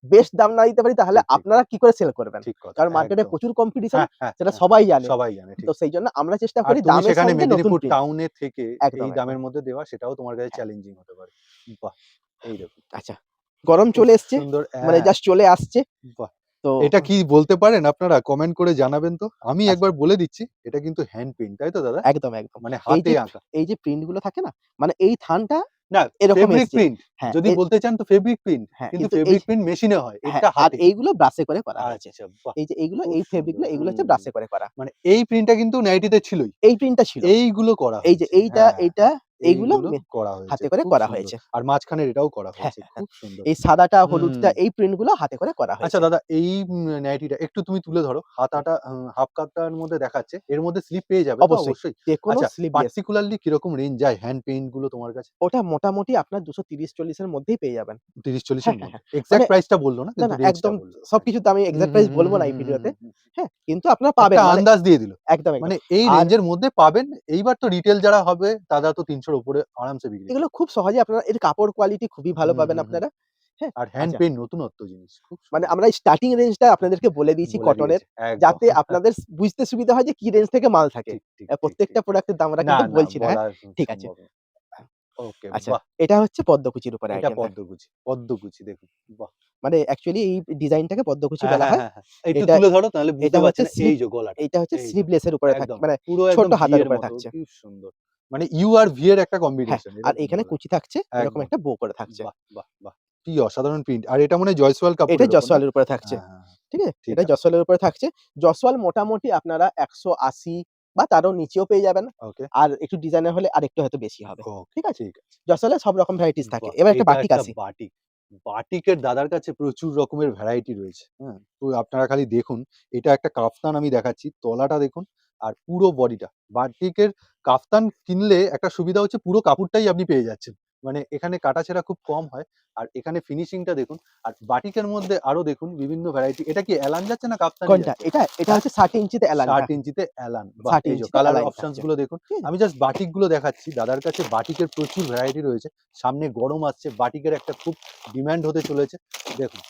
বেস্ট দাম না দিতে পারি তাহলে ঠিক, ঠিক, আপনারা ঠিক। কি করে সেল করবেন? ঠিক কথা। কারণ মার্কেটে একদম। প্রচুর কম্পিটিশন হ্যাঁ, হ্যাঁ, সেটা হ্যাঁ। সবাই জানে। সবাই জানে তো ঠিক। সেইজন্য আমরা চেষ্টা আর করি তুমি দামের সেখানে সঙ্গে নতুন মেদিনীপুর প্রিন্ট। টাউনে থেকে একদম, এই একদম। দামের মধ্যে দেওয়া সেটাও তোমার কাছে হ্যাঁ, চ্যালেঞ্জিং হতে পারে। বাহ! এই দেখুন। আচ্ছা। গরম খুব চলে এসছে। সুন্দর মানে হ্যাঁ, জাস্ট চলে আসছে। বাহ! তো এটা কি বলতে পারেন আপনারা? কমেন্ট করে জানাবেন তো। আমি আচ্ছা একবার বলে দিচ্ছি, এটা কিন্তু হ্যান্ড প্রিন্ট, তাই তো দাদা? একদম, একদম। মানে এই হাতে যে আঁকা। এই যে প্রিন্ট গুলো থাকে না? মানে এই থানটা না, এরকম ফেব্রিক এসছে। প্রিন্ট হ্যাঁ, যদি বলতে চান তো ফেব্রিক প্রিন্ট। হ্যাঁ, কিন্তু কিন্তু এই ফেব্রিক প্রিন্ট মেশিনে হয়। হ্যাঁ, এটা আর হাতে। এইগুলো ব্রাশে করে করা হয়েছে। আচ্ছা, বাহ! এই যে এইগুলো খুব এই ফেব্রিক সুন্দর। গুলো এগুলো হচ্ছে হুম। ব্রাশে করে করা। মানে এই প্রিন্টটা কিন্তু নাইটিতে ছিলই। এই প্রিন্টটা ছিল। এইগুলো করা এই যে হয়েছে। এইটা, হ্যাঁ, এইটা, এইগুলো এইগুলো করা হয়েছে। হাতে করে খুব করা সুন্দর। হয়েছে। আর মাঝখানের এটাও করা হ্যাঁ, হয়েছে। হ্যাঁ, হ্যাঁ। খুব সুন্দর। এই সাদাটা, হুম। হলুদটা এই প্রিন্ট গুলো হাতে করে করা আচ্ছা হয়েছে। দাদা এই নাইটিটা একটু তুমি তুলে ধরো। হুম, হাতাটা হাফ কাটটার মধ্যে দেখাচ্ছে। এর মধ্যে স্লিপ পেয়ে যাবে তো অবশ্যই। অবশ্যই? যেকোনো আচ্ছা স্লিভলেস। পার্টিকুলারলি কিরকম রেঞ্জ যায় হ্যান্ড পেইন্ট গুলো তোমার কাছে? ওটা মোটামুটি আপনার ২৩০-৪০ এর মধ্যেই পেয়ে যাবেন। ৩০-৪০ হ্যাঁ, এর হ্যাঁ, মধ্যে। হ্যাঁ। মানে এক্সাক্ট প্রাইসটা বলল না না, কিন্তু না রেঞ্জটা একদম বলল। সবকিছুর একদম। তো আমি হুম, এক্সাক্ট হুম, প্রাইস হুম, বলব হুম, না এই হুম, হুম, ভিডিওতে। হুম, হুম। হ্যাঁ? কিন্তু আপনারা পাবেন একটা মানে আন্দাজ দিয়ে দিল। একদম, একদম। মানে এই আর রেঞ্জের মধ্যে পাবেন। এইবার তো রিটেল যারা হবে তারা তো ৩০০ র উপরে আরামসে বিক্রি এগুলো করবে। খুব সহজে আপনারা এর কাপড় কোয়ালিটি খুবই ভালো হুম, পাবেন হুম, হুম। আপনারা। হ্যাঁ? আর হ্যান্ড আচ্ছা। পেইন্ট নতুনত্ব জিনিস। খুব মানে সুন্দর। আমরা স্টার্টিং রেঞ্জটা আপনাদেরকে বলে দিয়েছি বলে কটনের। দিয়েছে। একদম। যাতে আপনাদের বুঝতে সুবিধা হয় যে কি রেঞ্জ থেকে মাল থাকে। ঠিক, ঠিক, ঠিক, ঠিক, প্রত্যেকটা ঠিক। প্রোডাক্টের দাম আমরা না, কিন্তু না বলছি না, হ্যাঁ? বলা ঠিক আছে। সম্ভব না। ওকে, আচ্ছা, বাহ! এটা হচ্ছে পদ্মকুচির উপরে এটা আইটেমটা। পদ্মকুচি। পদ্মকুচি দেখুন। বাহ! মানে অ্যাকচুয়ালি এই ডিজাইনটাকে পদ্মকুচি হ্যাঁ, বলা হ্যাঁ, হয়। হ্যাঁ, হ্যাঁ। একটু এটা তুলে ধরো তাহলে বুঝতে এটা পারছে হচ্ছে না। এই স্লিপ যে গলাটা। এইটা হচ্ছে এই যে। স্লিভলেস এর উপরে একদম। মানে পুরো ছোট একদম ভি হাতার এর উপরে মতো। থাকছে। কি সুন্দর। মানে ইউ আর ভি এর একটা হ্যাঁ, কম্বিনেশন আর এরকম এখানে বলা কুচি থাকছে, এরকম একদম। একটা বো করে থাকছে। বাহ! বাহ! বাহ! কি অসাধারণ প্রিন্ট। আর এটা মনে হয় জয়সওয়াল এটা কাপড়ের উপর না? জসওয়ালের উপরে থাকছে। হ্যাঁ, হ্যাঁ, হ্যাঁ। ঠিক আছে? ঠিক এটা আছে। জসওয়ালের উপরে থাকছে। জসওয়াল মোটামুটি আপনারা ১৮০ বা তারও নিচেও পেয়ে যাবেন। ওকে। আর একটু ডিজাইনার হলে আরেকটু হয়তো বেশি হবে। ওকে। ঠিক আছে? ঠিক আছে। জসওয়ালে সব রকম ভ্যারাইটিস থাকে। বাহ! এবার একটা এটা বাটিক একটা আসি। বাটিক। বাটিকের দাদার কাছে প্রচুর রকমের ভ্যারাইটি রয়েছে। হ্যাঁ? তো আপনারা খালি দেখুন। এটা একটা কাফতান আমি দেখাচ্ছি। তলাটা দেখুন আর পুরো বডিটা। বাটিকের কাফতান কিনলে একটা সুবিধা হচ্ছে পুরো কাপড়টাই আপনি পেয়ে যাচ্ছেন। মানে এখানে কাটাছেঁড়া খুব কম হয়। আর এখানে ফিনিশিংটা দেখুন। আর বাটিকের মধ্যে আরো দেখুন বিভিন্ন ভ্যারাইটি। এটা কি এলান যাচ্ছে না কাফতানই কোনটা? যাচ্ছে? এটা হ্যাঁ? হচ্ছে ৬০ ইঞ্চিতে এলানটা। ৬০ ইঞ্চিতে অ্যালান। বাহ! ৬০ এই যে ইঞ্চিতে কালার এলাইন অপশনস থাকছে। গুলো দেখুন। ঠিক আছে? আমি জাস্ট বাটিক গুলো দেখাচ্ছি। দাদার কাছে বাটিকের প্রচুর ভ্যারাইটি রয়েছে। সামনে গরম আসছে। বাটিকের একটা খুব ডিমান্ড হতে চলেছে। দেখুন,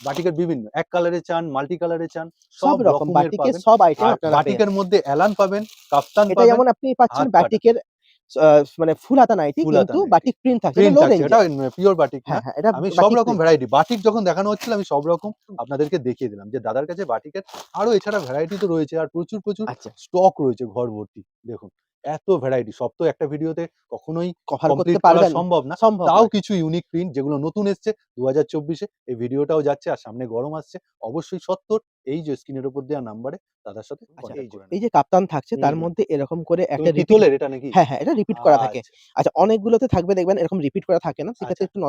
বাটিকের বিভিন্ন এক কালারে চান, মাল্টি কালারে চান, সব সব রকম রকমের বাটিকের পাবেন। সব আইটেম আর আপনারা পেয়ে বাটিকের যাবেন। মধ্যে অ্যালান পাবেন, কাফতান এটা পাবেন, যেমন আপনি পাচ্ছেন হাত কাটা, বাটিকের আ মানে ফুল হাতা নাইটি ফুল হাতা কিন্তু নাইটি। বাটিক প্রিন্ট থাকছে। এটা প্রিন্ট লো থাকছে। এটা রেঞ্জের। পিওর বাটিক না। হ্যাঁ, হ্যাঁ, এটা আমি সব বাটিক রকম প্রিন্ট। ভ্যারাইটি বাটিক যখন দেখানো হচ্ছিল আমি সব রকম আপনাদেরকে দেখিয়ে দিলাম যে দাদার কাছে বাটিকের আরো এছাড়া ভ্যারাইটি তো রয়েছে আর প্রচুর, প্রচুর আচ্ছা, স্টক রয়েছে ঘর ভর্তি। দেখুন, এত ভ্যারাইটি সব তো একটা ভিডিওতে কখনোই কভার করতে কমপ্লিট করা পারবেন? সম্ভব না। সম্ভব তাও নয়। কিছু ইউনিক প্রিন্ট যেগুলো নতুন এসছে ২০২৪ এ এই ভিডিওটাও যাচ্ছে আর সামনে গরম আসছে। অবশ্যই সত্বর এই যে স্ক্রিনের উপর দেওয়া নাম্বারে দাদার সাথে আচ্ছা, কনট্যাক্ট করে এই নেবেন। যে কাপ্তান থাকছে হুম, তার হুম। মধ্যে এরকম করে তুমি একটা রিপিট পিতলের এটা নাকি? হ্যাঁ, হ্যাঁ, এটা রিপিট করা থাকে। আচ্ছা, আচ্ছা অনেকগুলোতে থাকবে দেখবেন এরকম রিপিট করা থাকে না। সেক্ষেত্রে আচ্ছা। একটু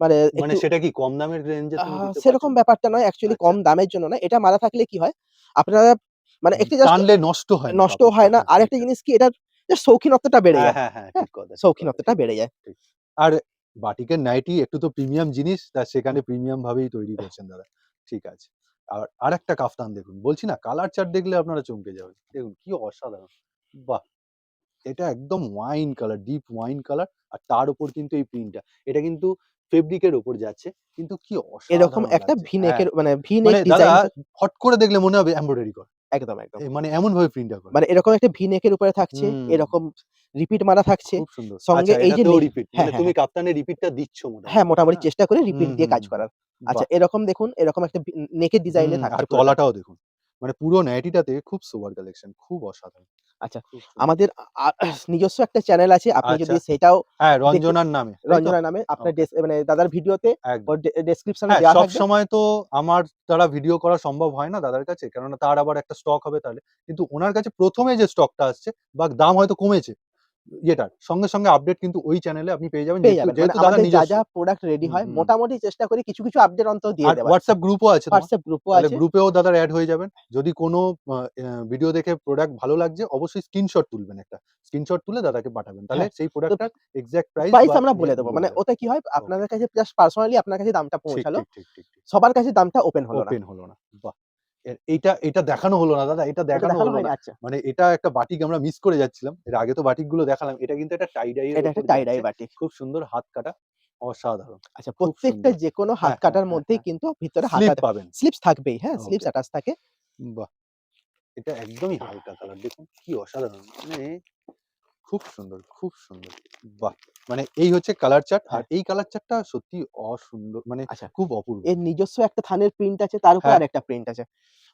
মানে মানে একটু সেটা কি কম দামের রেঞ্জে তুমি দিতে পারছো? সেরকম ব্যাপারটা নয় অ্যাকচুয়ালি আচ্ছা। কম দামের জন্য না। এটা মারা থাকলে কি হয়? আপনারা মানে একটু জাস্ট টানলে নষ্ট হয় না নষ্টও কাপড়টা। হয় না। হ্যাঁ, আরেকটা এইটা। জিনিস কি এটার জাস্ট শৌখিনত্বটা বেড়ে হ্যাঁ, যায়। হ্যাঁ, হ্যাঁ। হ্যাঁ? ঠিক কথা, ঠিক কথা, শৌখিনত্বটা ঠিক বেড়ে কথা। যায়। ঠিক। আর বাটিকের নাইটি একটু তো প্রিমিয়াম জিনিস তা সেখানে হুম, প্রিমিয়াম ভাবেই তৈরি করছেন দাদা। ঠিক আছে। আর আরেকটা কাফতান দেখুন, বলছি না কালার চার্ট দেখলে আপনারা চমকে যাবেন। দেখুন কি অসাধারণ! বাহ! এটা একদম wine colour, deep wine colour আর তার উপর কিন্তু এই প্রিন্টটা। এটা কিন্তু ফেব্রিকের উপর যাচ্ছে। কিন্তু কি এরকম অসাধারণ একটা লাগছে। ভি হ্যাঁ, নেকের মানে ভি নেক মানে দাদা ডিজাইন ফট করে দেখলে মনে হবে এমব্রয়ডারি করা। একদম, একদম। মানে এমনভাবে প্রিন্টটা করা। মানে এরকম একটা ভি নেকের উপরে থাকছে, হুম, এরকম রিপিট মারা থাকছে। খুব সুন্দর। সঙ্গে আচ্ছা এই যে এটাতেও রিপিট। হ্যাঁ, মানে হ্যাঁ, তুমি হ্যাঁ। কাপ্তানের রিপিটটা দিচ্ছ হ্যাঁ, মোটামুটি, তাই মোটামুটি না? চেষ্টা করি হুম, রিপিট দিয়ে হুম, কাজ হুম। করার। আচ্ছা বাহ! এরকম দেখুন, এরকম একটা নেকের ডিজাইন এ আর থাকছে পুরোটা। তলাটাও দেখুন। মানে পুরো নাইটিটাতে খুব সোবার কালেকশন। খুব অসাধারণ। আচ্ছা, খুব সুন্দর। আমাদের নিজস্ব একটা চ্যানেল আছে। আপনি আচ্ছা। যদি সেটাও হ্যাঁ, দেখতে রঞ্জনার নামে, তাই তো? রঞ্জনা নামে আপনার ওকে, মানে দাদার ভিডিওতে একদম। ওর ডেসক্রিপশন এ হ্যাঁ, দেওয়া থাকবে। সবসময় তো আমার দ্বারা ভিডিও করা সম্ভব হয় না দাদার কাছে। কেননা তার আবার একটা স্টক হবে তাহলে। কিন্তু উনার কাছে ১ম এ যে স্টকটা আসছে বা দাম হয়তো কমেছে ইয়েটার, সঙ্গে, সঙ্গে আপডেট কিন্তু ওই চ্যানেলে আপনি পেয়ে যাবেন পেয়ে যেহেতু যাবেন। মানে যেহেতু দাদার আমাদের যা, নিজস্ব। যা প্রোডাক্ট রেডি হুম, হয় হুম। মোটামুটি চেষ্টা করি কিছু, কিছু আপডেট অন্তত দিয়ে আর দেওয়ার। WhatsApp গ্রুপও আছে তোমার। হোয়াটসঅ্যাপ গ্রুপও তাহলে আছে। গ্রুপেও দাদার এড হয়ে যাবেন। যদি কোনো আ অ্যা ভিডিও দেখে প্রোডাক্ট ভালো লাগছে অবশ্যই স্ক্রিনশট তুলবেন একটা। স্ক্রিনশট তুলে দাদাকে পাঠাবেন। তাহলে হ্যাঁ, সেই তো প্রোডাক্টটার এক্সাক্ট প্রাইস প্রাইস বা আমরা ইয়ে বলে দেব। বলে মানে দেবেন। ওতে কি হয় ওকে। আপনাদের কাছে জাস্ট পার্সোনালি আপনার কাছে দামটা ঠিক, পৌঁছালো। ঠিক, ঠিক, ঠিক, ঠিক। সবার কাছে দামটা ওপেন হলো না। ওপেন হলো না। বাহ! এইটা দেখানো হলো না দাদা, এটা এটা দেখানো দেখানো হলো হয়নি? না। আচ্ছা। মানে এটা একটা বাটিক আমরা মিস করে যাচ্ছিলাম। এর আগে তো বাটিকগুলো দেখালাম। এটা কিন্তু একটা টাই ডাই এর এটা উপর একটা টাই ডাই যাচ্ছে। বাটিক। খুব সুন্দর হাত কাটা। অসাধারণ। আচ্ছা, খুব প্রত্যেকটা সুন্দর। যেকোনো হাত হ্যাঁ, হ্যাঁ, কাটার হ্যাঁ, মধ্যেই হ্যাঁ। কিন্তু ভিতরে হাত স্লিপ কাটা পাবেন। স্লিপস থাকবেই, হ্যাঁ? স্লিপস ওকে। অ্যাটাচ থাকে। বাহ! এটা একদমই হালকা কালার। দেখুন কি অসাধারণ! মানে খুব সুন্দর, খুব সুন্দর। বাহ! মানে এই হচ্ছে কালার চার্ট। আর হ্যাঁ, এই কালার চার্টটা সত্যিই অসুন্দর মানে আচ্ছা। খুব অপূর্ব। এর নিজস্ব একটা থানের প্রিন্ট আছে, তার উপরে হ্যাঁ, আরেকটা প্রিন্ট আছে।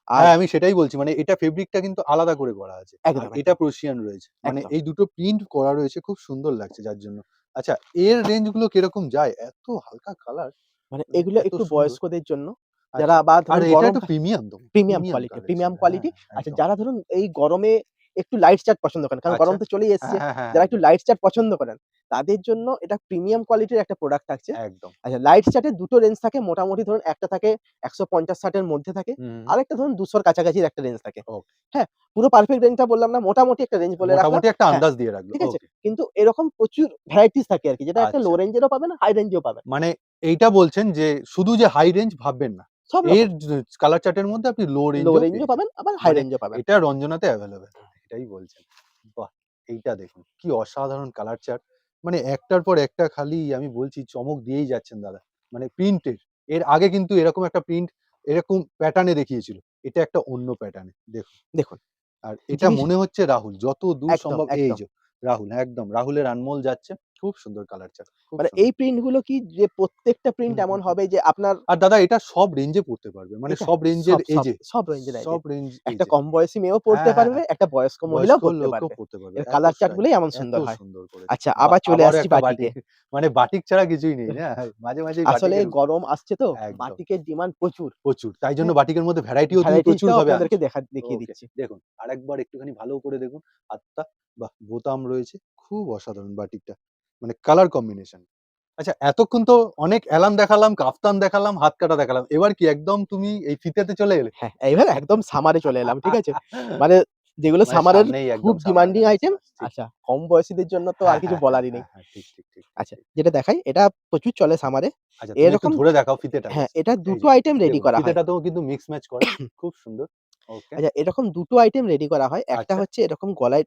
আর হ্যাঁ, আমি সেটাই বলছি। মানে এটা ফেব্রিকটা কিন্তু আলাদা করে করা আছে। আর একদম, এটা একদম, প্রুশিয়ান রয়েছে। মানে একদম। এই দুটো প্রিন্ট করা রয়েছে খুব সুন্দর লাগছে যার জন্য। আচ্ছা এর রেঞ্জ গুলো কিরকম যায়? এত হালকা কালার মানে মানে এগুলো এত একটু সুন্দর। বয়স্কদের জন্য, যারা আচ্ছা। বা আর ধরুন এটা গরম একটু প্রিমিয়াম তো। Premium collection. হ্যাঁ, কোয়ালিটি। আচ্ছা, একদম। যারা ধরুন এই গরমে একটু লাইট চার্ট পছন্দ করেন। কারণ আচ্ছা। গরম তো চলেই হ্যাঁ, এসছে। হ্যাঁ, হ্যাঁ, যারা হ্যাঁ। একটু লাইট চার্ট পছন্দ করেন, তাদের জন্য এটা প্রিমিয়াম কোয়ালিটির একটা প্রোডাক্ট থাকছে। একদম। আচ্ছা, লাইট চার্টের ২ টো রেঞ্জ থাকে। মোটামুটি ধরুন একটা থাকে ১৫০-৬০ এর মধ্যে থাকে। হুম, হুম। আরেকটা ধরুন ২০০ র কাছাকাছির একটা রেঞ্জ থাকে। ওকে। হ্যাঁ? পুরো পারফেক্ট রেঞ্জটা বললাম না, মোটামুটি একটা রেঞ্জ বলে রাখলাম। মোটামুটি একটা হ্যাঁ, আন্দাজ দিয়ে রাখলো। ঠিক আছে? ওকে। কিন্তু এরকম প্রচুর ভ্যারাইটিস থাকে আরকি। যেটা একটা লো আচ্ছা। রেঞ্জেরও পাবেন, হাই রেঞ্জেও পাবেন। মানে এইটা বলছেন যে শুধু যে হাই রেঞ্জ ভাববেন না। সব এর রকম। কালার চার্টের মধ্যে আপনি লো লো রেঞ্জেও রেঞ্জও পেয়ে পাবেন, যাবেন। আবার হাই মানে রেঞ্জও পাবেন। এটা রঞ্জনাতে এভেইলেবল এটাই বলছেন। বাহ! এইটা দেখুন কি অসাধারণ কালার চার্ট। মানে একটার পর একটা খালি আমি বলছি চমক দিয়েই যাচ্ছেন দাদা। মানে প্রিন্টের। এর আগে কিন্তু এরকম একটা প্রিন্ট এরকম প্যাটার্ন এ দেখিয়েছিল। এটা একটা অন্য প্যাটার্ন এ দেখুন। দেখুন, আর এটা জিনিস মনে হচ্ছে রাহুল। যতদূর একদম, সম্ভব এই একদম। যে রাহুল একদম। রাহুলের আনমোল যাচ্ছে। খুব সুন্দর কালার চার্ট। খুব মানে এই সুন্দর। প্রিন্ট গুলো কি যে প্রত্যেকটা প্রিন্ট হুম, হুম, এমন হুম। হবে যে আপনার আর দাদা এটা সব রেঞ্জে পড়তে পারবে। মানে এটা সব রেঞ্জের সব, সব, এজে, সব রেঞ্জের আইটেম। সব রেঞ্জ একটা এজে। কম বয়সী মেয়েও পড়তে হ্যাঁ, হ্যাঁ, পারবে, হ্যাঁ। একটা বয়স্ক বয়স্ক মহিলাও পড়তে লোকও পারবে। পড়তে পারবে। এর এত কালার চার্ট গুলোই স্টাইলিশ, এমন এত সুন্দর হয়। সুন্দর করেছে। আচ্ছা, বাহ! আবার চলে আবারও আসছি একটা বাটিকে। বাটিক। মানে বাটিক ছাড়া কিছুই নেই না? মাঝে, মাঝেই আসলে বাটিকের গরম আসছে তো, একদম। বাটিকের ডিমান্ড প্রচুর। প্রচুর। তাই জন্য হ্যাঁ? বাটিকের মধ্যে ভ্যারাইটিও তুমি ভ্যারাইটিসটাও প্রচুরভাবে আপনাদেরকে আনছো। দেখিয়ে ওকে। দিচ্ছি। দেখুন আরেকবার একটুখানি ভালো করে দেখুন হাতটা। বাহ! বোতাম রয়েছে। খুব অসাধারণ বাটিকটা। মানে কালার কম্বিনেশন। আচ্ছা এতক্ষণ তো অনেক এলান দেখালাম, কাফতান দেখালাম, হাত কাটা দেখালাম। এবার কি একদম তুমি এই ফিতেতে চলে এলে? হ্যাঁ, এইবার একদম সামারে চলে এলাম। ঠিক আছে? মানে যেগুলো মানে সামারের সামনেই খুব একদম সামার। Demanding item. ঠিক। আচ্ছা, কম বয়সীদের জন্য তো আর হ্যাঁ, কিছু হ্যাঁ, হ্যাঁ, বলারই নেই। হ্যাঁ, হ্যাঁ। ঠিক, ঠিক, ঠিক, ঠিক, আচ্ছা, ঠিক। যেটা দেখাই এটা প্রচুর চলে সামারে। আচ্ছা তুমি একটু এরকম ধরে দেখাও ফিতেটা হ্যাঁ, জাস্ট। এটা এই ২ টো যে আইটেম রেডি দেখুন করা হয়। ফিতেটাতেও কিন্তু মিক্স ম্যাচ করা। খুব সুন্দর। ওকে। আচ্ছা, এরকম ২ টো আইটেম রেডি করা হয়। একটা আচ্ছা, হচ্ছে এরকম গলায়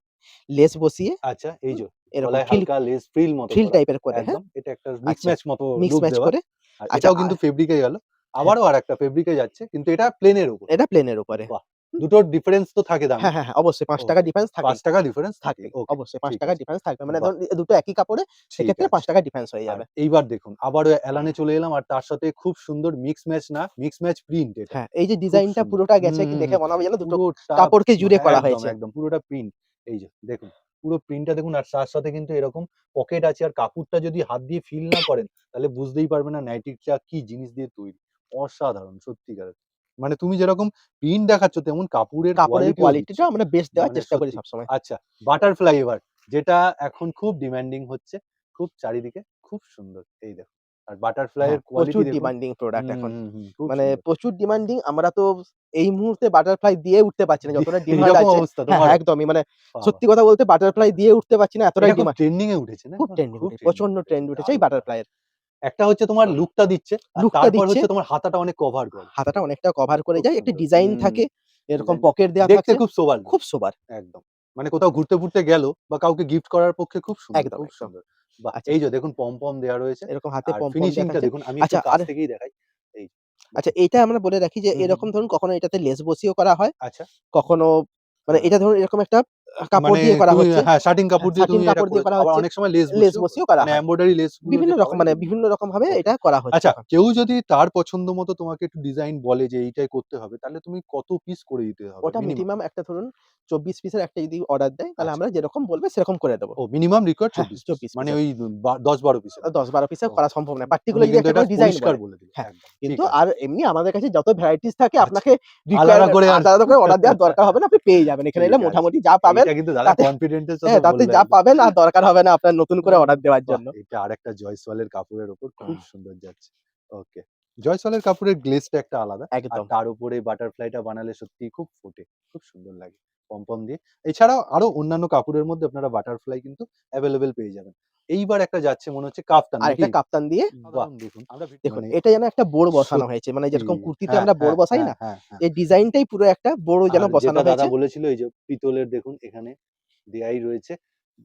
লেস বসিয়ে, আচ্ছা এই হুম? যে এরকম গলায় হালকা লেস ফ্রিল মতো ফ্রিল করা। টাইপের করে, হ্যাঁ? একদম। এটা একটা মিক্স আচ্ছা, ম্যাচ মতো মিক্স লুক ম্যাচ দেওয়া। করে। আর আচ্ছা, এটাও কিন্তু ফেব্রিকে গেল। হ্যাঁ, আবারও আরেকটা ফেব্রিকে যাচ্ছে। কিন্তু এটা প্লেনের উপর। এটা প্লেনের উপরে। বাহ! হুম? দুটোর ডিফারেন্স তো থাকে দামে। হ্যাঁ, হ্যাঁ, হ্যাঁ, অবশ্যই ৳৫ ওকে। ডিফারেন্স থাকেই। ৳৫ ডিফারেন্স থাকেই। থাকবেই। ওকে, অবশ্যই ঠিক ৳৫ আছে। ডিফারেন্স থাকবে। মানে বাহ! ধরুন দুটো একই কাপড়ে, ঠিক সেক্ষেত্রে আছে। ৳৫ ডিফারেন্স হয়ে আর যাবে। এইবার দেখুন আবারও এলানে চলে এলাম আর তার সাথে খুব সুন্দর মিক্স ম্যাচ না, মিক্স ম্যাচ প্রিন্ট এটা। হ্যাঁ, এই যে খুব ডিজাইনটা সুন্দর। পুরোটা গেছে হুম, হুম, দেখে হুম। মনে হবে যেন দুটো পুরোটা কাপড়কে জুড়ে হ্যাঁ, করা একদম, হয়েছে। একদম। পুরোটা প্রিন্ট। এই যে দেখুন, পুরো প্রিন্টটা দেখুন আর তার সাথে কিন্তু এরকম পকেট আছে আর কাপড়টা যদি হাত দিয়ে ফিল না করেন তাহলে বুঝতেই পারবেন না নাইটিটা কি জিনিস দিয়ে তৈরি। অসাধারণ সত্যিকারের। মানে তুমি যেরকম প্রিন্ট দেখাচ্ছ তেমন কাপড়ের কাপড়ের কোয়ালিটিও দিচ্ছ। কোয়ালিটিটা আমরা বেস্ট দেওয়ার মানে চেষ্টা করি সত্যি। সবসময়। আচ্ছা বাটারফ্লাই এবার যেটা এখন খুব ডিমান্ডিং হচ্ছে। খুব চারিদিকে খুব সুন্দর। এই দেখুন। আর বাটারফ্লাই হ্যাঁ, এর কোয়ালিটি প্রচুর দেখুন। ডিমান্ডিং প্রোডাক্ট হুম, এখন। হুম, হুম। খুব মানে সুন্দর। প্রচুর ডিমান্ডিং। আমরা তো এই মুহূর্তে বাটারফ্লাই দিয়ে উঠতে পারছি না। যতটা ডিমান্ড এইরকম আছে, অবস্থা হ্যাঁ, হ্যাঁ, তোমারও? একদমই। মানে বাবা! সত্যি কথা বলতে বাটারফ্লাই দিয়ে উঠতে পারছি না, এতটাই এটা খুব ডিমান্ড। ট্রেন্ডিং এ উঠেছে না? খুব বাহ! ট্রেন্ডিং খুব উঠেছে। ট্রেন্ডিং প্রচন্ড উঠেছে। ট্রেন্ড উঠেছে এই দারুণ, দারুণ। বাটারফ্লাই এর। একটা হচ্ছে তোমার হুম। লুকটা দিচ্ছে, আর লুকটা তারপর দিচ্ছে। হচ্ছে তোমার হাতাটা অনেক কভার করে। হাতাটা অনেকটা কভার করে খুব যায়। একটা সুন্দর। ডিজাইন হুম, থাকে। এরকম ডিজাইন পকেট দেয়া দেখতে থাকছে। খুব সোবার লাগে। খুব সোবার। একদম। মানে কোথাও ঘুরতে গেল বা কাউকে গিফট করার পক্ষে খুব সুন্দর, একদম, খুব একদম। সুন্দর। বাহ! আচ্ছা, এই যে দেখুন পম দেয়া রয়েছে। এরকম হাতে আর পম-পম ফিনিশিং দেয়া টা থাকছে। দেখুন, আমি একটু আচ্ছা কাছ আর থেকেই দেখাই। এই আচ্ছা দেখুন। এটা আমরা বলে রাখি যে হুম, এরকম হুম। ধরুন কখনো এটাতে লেস বসিয়েও করা হয়। আচ্ছা। কখনো মানে হ্যাঁ। এটা ধরুন এরকম একটা কাপড় মানে দিয়ে করা তুমি হচ্ছে। হ্যাঁ, শার্টিং হ্যাঁ, কাপড় দিয়ে সাটিন তুমি এটা কাপড় করে দিয়ে দাও। করা আবার হচ্ছে। অনেক সময় লেস লেস বসিয়েও করে বসিয়েও দাও। করা মানে হয়। এমব্রয়ডারি লেস গুলো বিভিন্ন যে পাওয়া রকম যায় মানে বিভিন্ন বিভিন্ন রকমভাবে ওকে। এটা করা হচ্ছে আচ্ছা, এখন। কেউ যদি তার পছন্দ মতো তোমাকে একটু ডিজাইন বলে যে এইটাই করতে হবে, তাহলে তুমি কত পিস করে দিতে হবে ওটা মিনিমাম? মিনিমাম একটা ধরুন ২৪ পিসের একটা যদি অর্ডার দেয় তাহলে আচ্ছা। আমরা যেরকম বলবে সেরকম করে দেব। ও মিনিমাম রিকোয়ার্ড হ্যাঁ, ২৪ পিস। ২৪ মানে পিসের। ওই ১০-১২ পিসের মতো। ১০-১২ পিসের করা ওকে। সম্ভব নয়। তুমি পার্টিকুলার যদি কিন্তু একটা এটা কোনো ডিজাইন পরিষ্কার বলে। বলে দিলে। হ্যাঁ, একদম। ঠিক কিন্তু আছে। আর এমনি আমাদের কাছে যত ভ্যারাইটিস থাকে আচ্ছা। আপনাকে আলাদা করে আর আলাদা করে অর্ডার দেওয়ার দরকার হবে না। আপনি পেয়ে যাবেন। এখানে ঠিক এলে আছে। মোটামুটি যা পাবেন এইটা কিন্তু দাদা তাতে কনফিডেন্ট এর সাথে হ্যাঁ, তাতে বললো যা একদম। পাবেন আর দরকার হবে না আপনার নতুন করে অর্ডার দেওয়ার বাহ! জন্য। এটা আরেকটা জয়সওয়ালের কাপড়ের উপর খুব হুম, সুন্দর যাচ্ছে। ওকে। জয়সওয়ালের কাপড়ের গ্লেজটা একটা আলাদা। আর একদম। তার উপরে বাটারফ্লাইটা বানালে সত্যিই খুব ফোটে। খুব সুন্দর লাগে। পম দিয়ে। এছাড়াও আরো অন্যান্য কাপড়ের মধ্যে আপনারা বাটারফ্লাই কিন্তু এভেইলেবল পেয়ে যাবেন। এইবার একটা যাচ্ছে মনে হচ্ছে কাফতান নাকি? আরেকটা কাপ্তান দিয়ে বাহ! সাধারণ দেখুন আমরা দেখুন মানে এটা যেন একটা বোর্ড বসানো হয়েছে। মানে সত্যি যেরকম কুর্তিতে হ্যাঁ, আমরা বোর্ড হ্যাঁ, বসাই হ্যাঁ, না? হ্যাঁ, হ্যাঁ। এই ডিজাইনটাই পুরো একটা বোর্ড যেন আর বসানো যেটা দাদা হয়েছে। বলেছিল এই যে পিতলের দেখুন এখানে দেয়াই রয়েছে।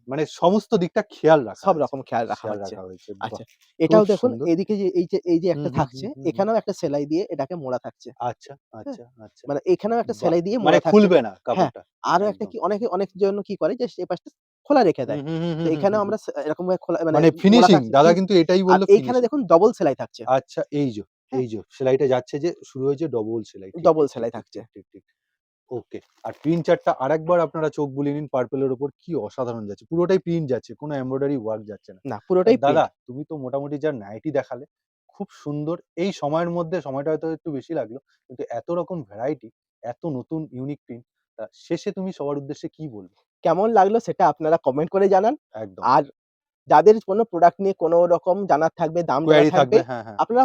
মানে সমস্ত দিকটা খেয়াল রাখা সব হয়েছে। রকম খেয়াল রাখা খেয়াল হচ্ছে। রাখা হয়েছে। বাহ! আচ্ছা, খুব এটাও দেখুন সুন্দর। এদিকে যে এই যে হুম, একটা হুম, থাকছে, হুম, হুম, হুম। এখানেও একটা সেলাই দিয়ে এটাকে মোড়া থাকছে। আচ্ছা, হ্যাঁ? আচ্ছা, আচ্ছা। মানে এখানেও একটা বাহ! সেলাই দিয়ে মানে মোড়া থাকছে। খুলবে না হ্যাঁ, কাপড়টা। আরো একটা একদম। কি অনেকের জন্য কি করে যে এই পাশটা খোলা রেখে হুম, দেয়। হুম, হুম, তো হুম, হুম, এখানেও হুম, হুম। আমরা এরকমভাবে খোলা মানে মানে মোড়া ফিনিশিং থাকছে দাদা কিন্তু এটাই আর বলল এইখানে ফিনিশিং। দেখুন ডবল সেলাই থাকছে। আচ্ছা হ্যাঁ? এই সেলাইটা যাচ্ছে যে শুরু হয়েছে ডবল সেলাই। ঠিক, ডবল ঠিক, ঠিক, সেলাই ঠিক, থাকছে। ঠিক, ঠিক, ঠিক। ওকে। আর প্রিন্ট চার্টটা আরেকবার আপনারা চোখ বুলিয়ে নিন পার্পল এর উপর কি অসাধারণ যাচ্ছে। পুরোটাই প্রিন্ট যাচ্ছে। কোনো এমব্রয়ডারি ওয়ার্ক যাচ্ছে না। না আর পুরোটাই দাদা প্রিন্ট। তুমি তো মোটামুটি যা নাইটি দেখালে খুব সুন্দর। এই সময়ের মধ্যে সময়টা হয়তো একটু বেশি লাগলো। কিন্তু এত রকম ভ্যারাইটি, এত নতুন ইউনিক প্রিন্ট শেষে তুমি সবার উদ্দেশ্যে কি বলবে? কেমন লাগলো সেটা আপনারা কমেন্ট করে জানান। একদম। আর যাদের কোনো প্রোডাক্ট নিয়ে কোনো রকম জানার থাকবে, দাম জানার কোয়েরি থাকবে, থাকবে হ্যাঁ, হ্যাঁ। আপনারা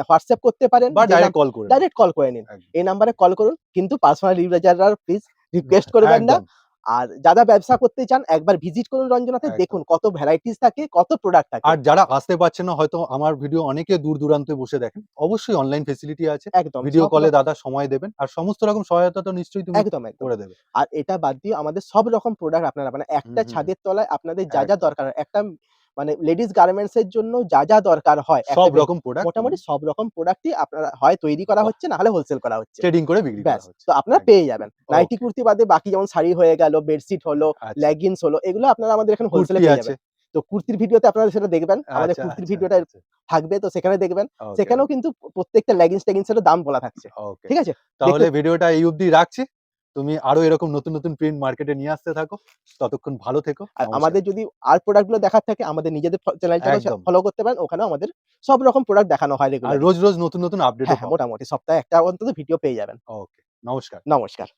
WhatsApp করতে পারেন। বা যে ডাইরেক্ট কল করে নিন। ডাইরেক্ট কল করে নিন। একদম। এই নাম্বারে কল করুন। কিন্তু পার্সোনাল রিপ্রেজেন্টেটিভ প্লিজ রিকোয়েস্ট করবেন না। একদম, আর যারা ব্যবসা করতে চান একবার ভিজিট করুন রঞ্জনাতে। একদম। দেখুন কত ভ্যারাইটিস থাকে, কত প্রোডাক্ট থাকে। আর যারা আসতে পারছে না হয়তো আমার ভিডিও অনেকে দূর দূরান্তে বসে দেখেন। অবশ্যই অনলাইন ফেসিলিটি আছে। একদম ভিডিও সব কলে রকম দাদা সময় দেবেন। আর সমস্ত রকম সহায়তা তো নিশ্চয়ই তুমি একদম, একদম। করে দেবে। আর এটা বাদ দিয়ে আমাদের সব রকম প্রোডাক্ট আপনারা মানে হুম, একটা হুম, হুম। ছাদের তলায় আপনাদের যা একদম। দরকার হয়, একটা মানে লেডিস গার্মেন্টস এর জন্য যা দরকার হয় একটা সব রকম প্রোডাক্ট তুমি মোটামুটি সব রকম প্রোডাক্টই আপনারা হয় তৈরি করা বাহ! হচ্ছে না হলে হোলসেল করা হচ্ছে। ট্রেডিং করে বিক্রি করা ব্যাস। হচ্ছে। তো আপনারা একদম। পেয়ে যাবেন। নাইটি ওকে। কুর্তি বাদে বাকি যেমন শাড়ি হয়ে গেল, বেডশিট হলো, আচ্ছা। লেগিংস হলো এগুলো আপনারা আমাদের এখানে হোলসেলে কুর্তি পেয়ে আছে। যাবেন। তো কুর্তির ভিডিওতে আপনারা সেটা দেখবেন। আমাদের আচ্ছা, কুর্তির আচ্ছা, ভিডিওটা আচ্ছা, আচ্ছা। থাকবে তো সেখানে দেখবেন। ওকে, সেখানেও ওকে, কিন্তু প্রত্যেকটা লেগিংস-টেগিংস এরও দাম বলা থাকছে। ওকে। ঠিক আছে? দেখলে তাহলে ভিডিওটা এই অবধি রাখছি। তুমি আরো এরকম নতুন প্রিন্ট মার্কেটে নিয়ে আসতে থাকো। ততক্ষণ ভালো থেকো। আর নমস্কার। আমাদের যদি আর প্রোডাক্ট গুলো দেখার থাকে আমাদের নিজেদের চ্যানেলটাকেও একদম। ফলো করতে পারেন। ওখানেও আমাদের সব রকম প্রোডাক্ট দেখানো হয় আর রেগুলারলি। রোজ নতুন হ্যাঁ, আপডেটও হ্যাঁ, পাওয়া যায়। মোটামুটি সপ্তাহে একটা অন্তত ভিডিও পেয়ে যাবেন। ওকে। নমস্কার। নমস্কার।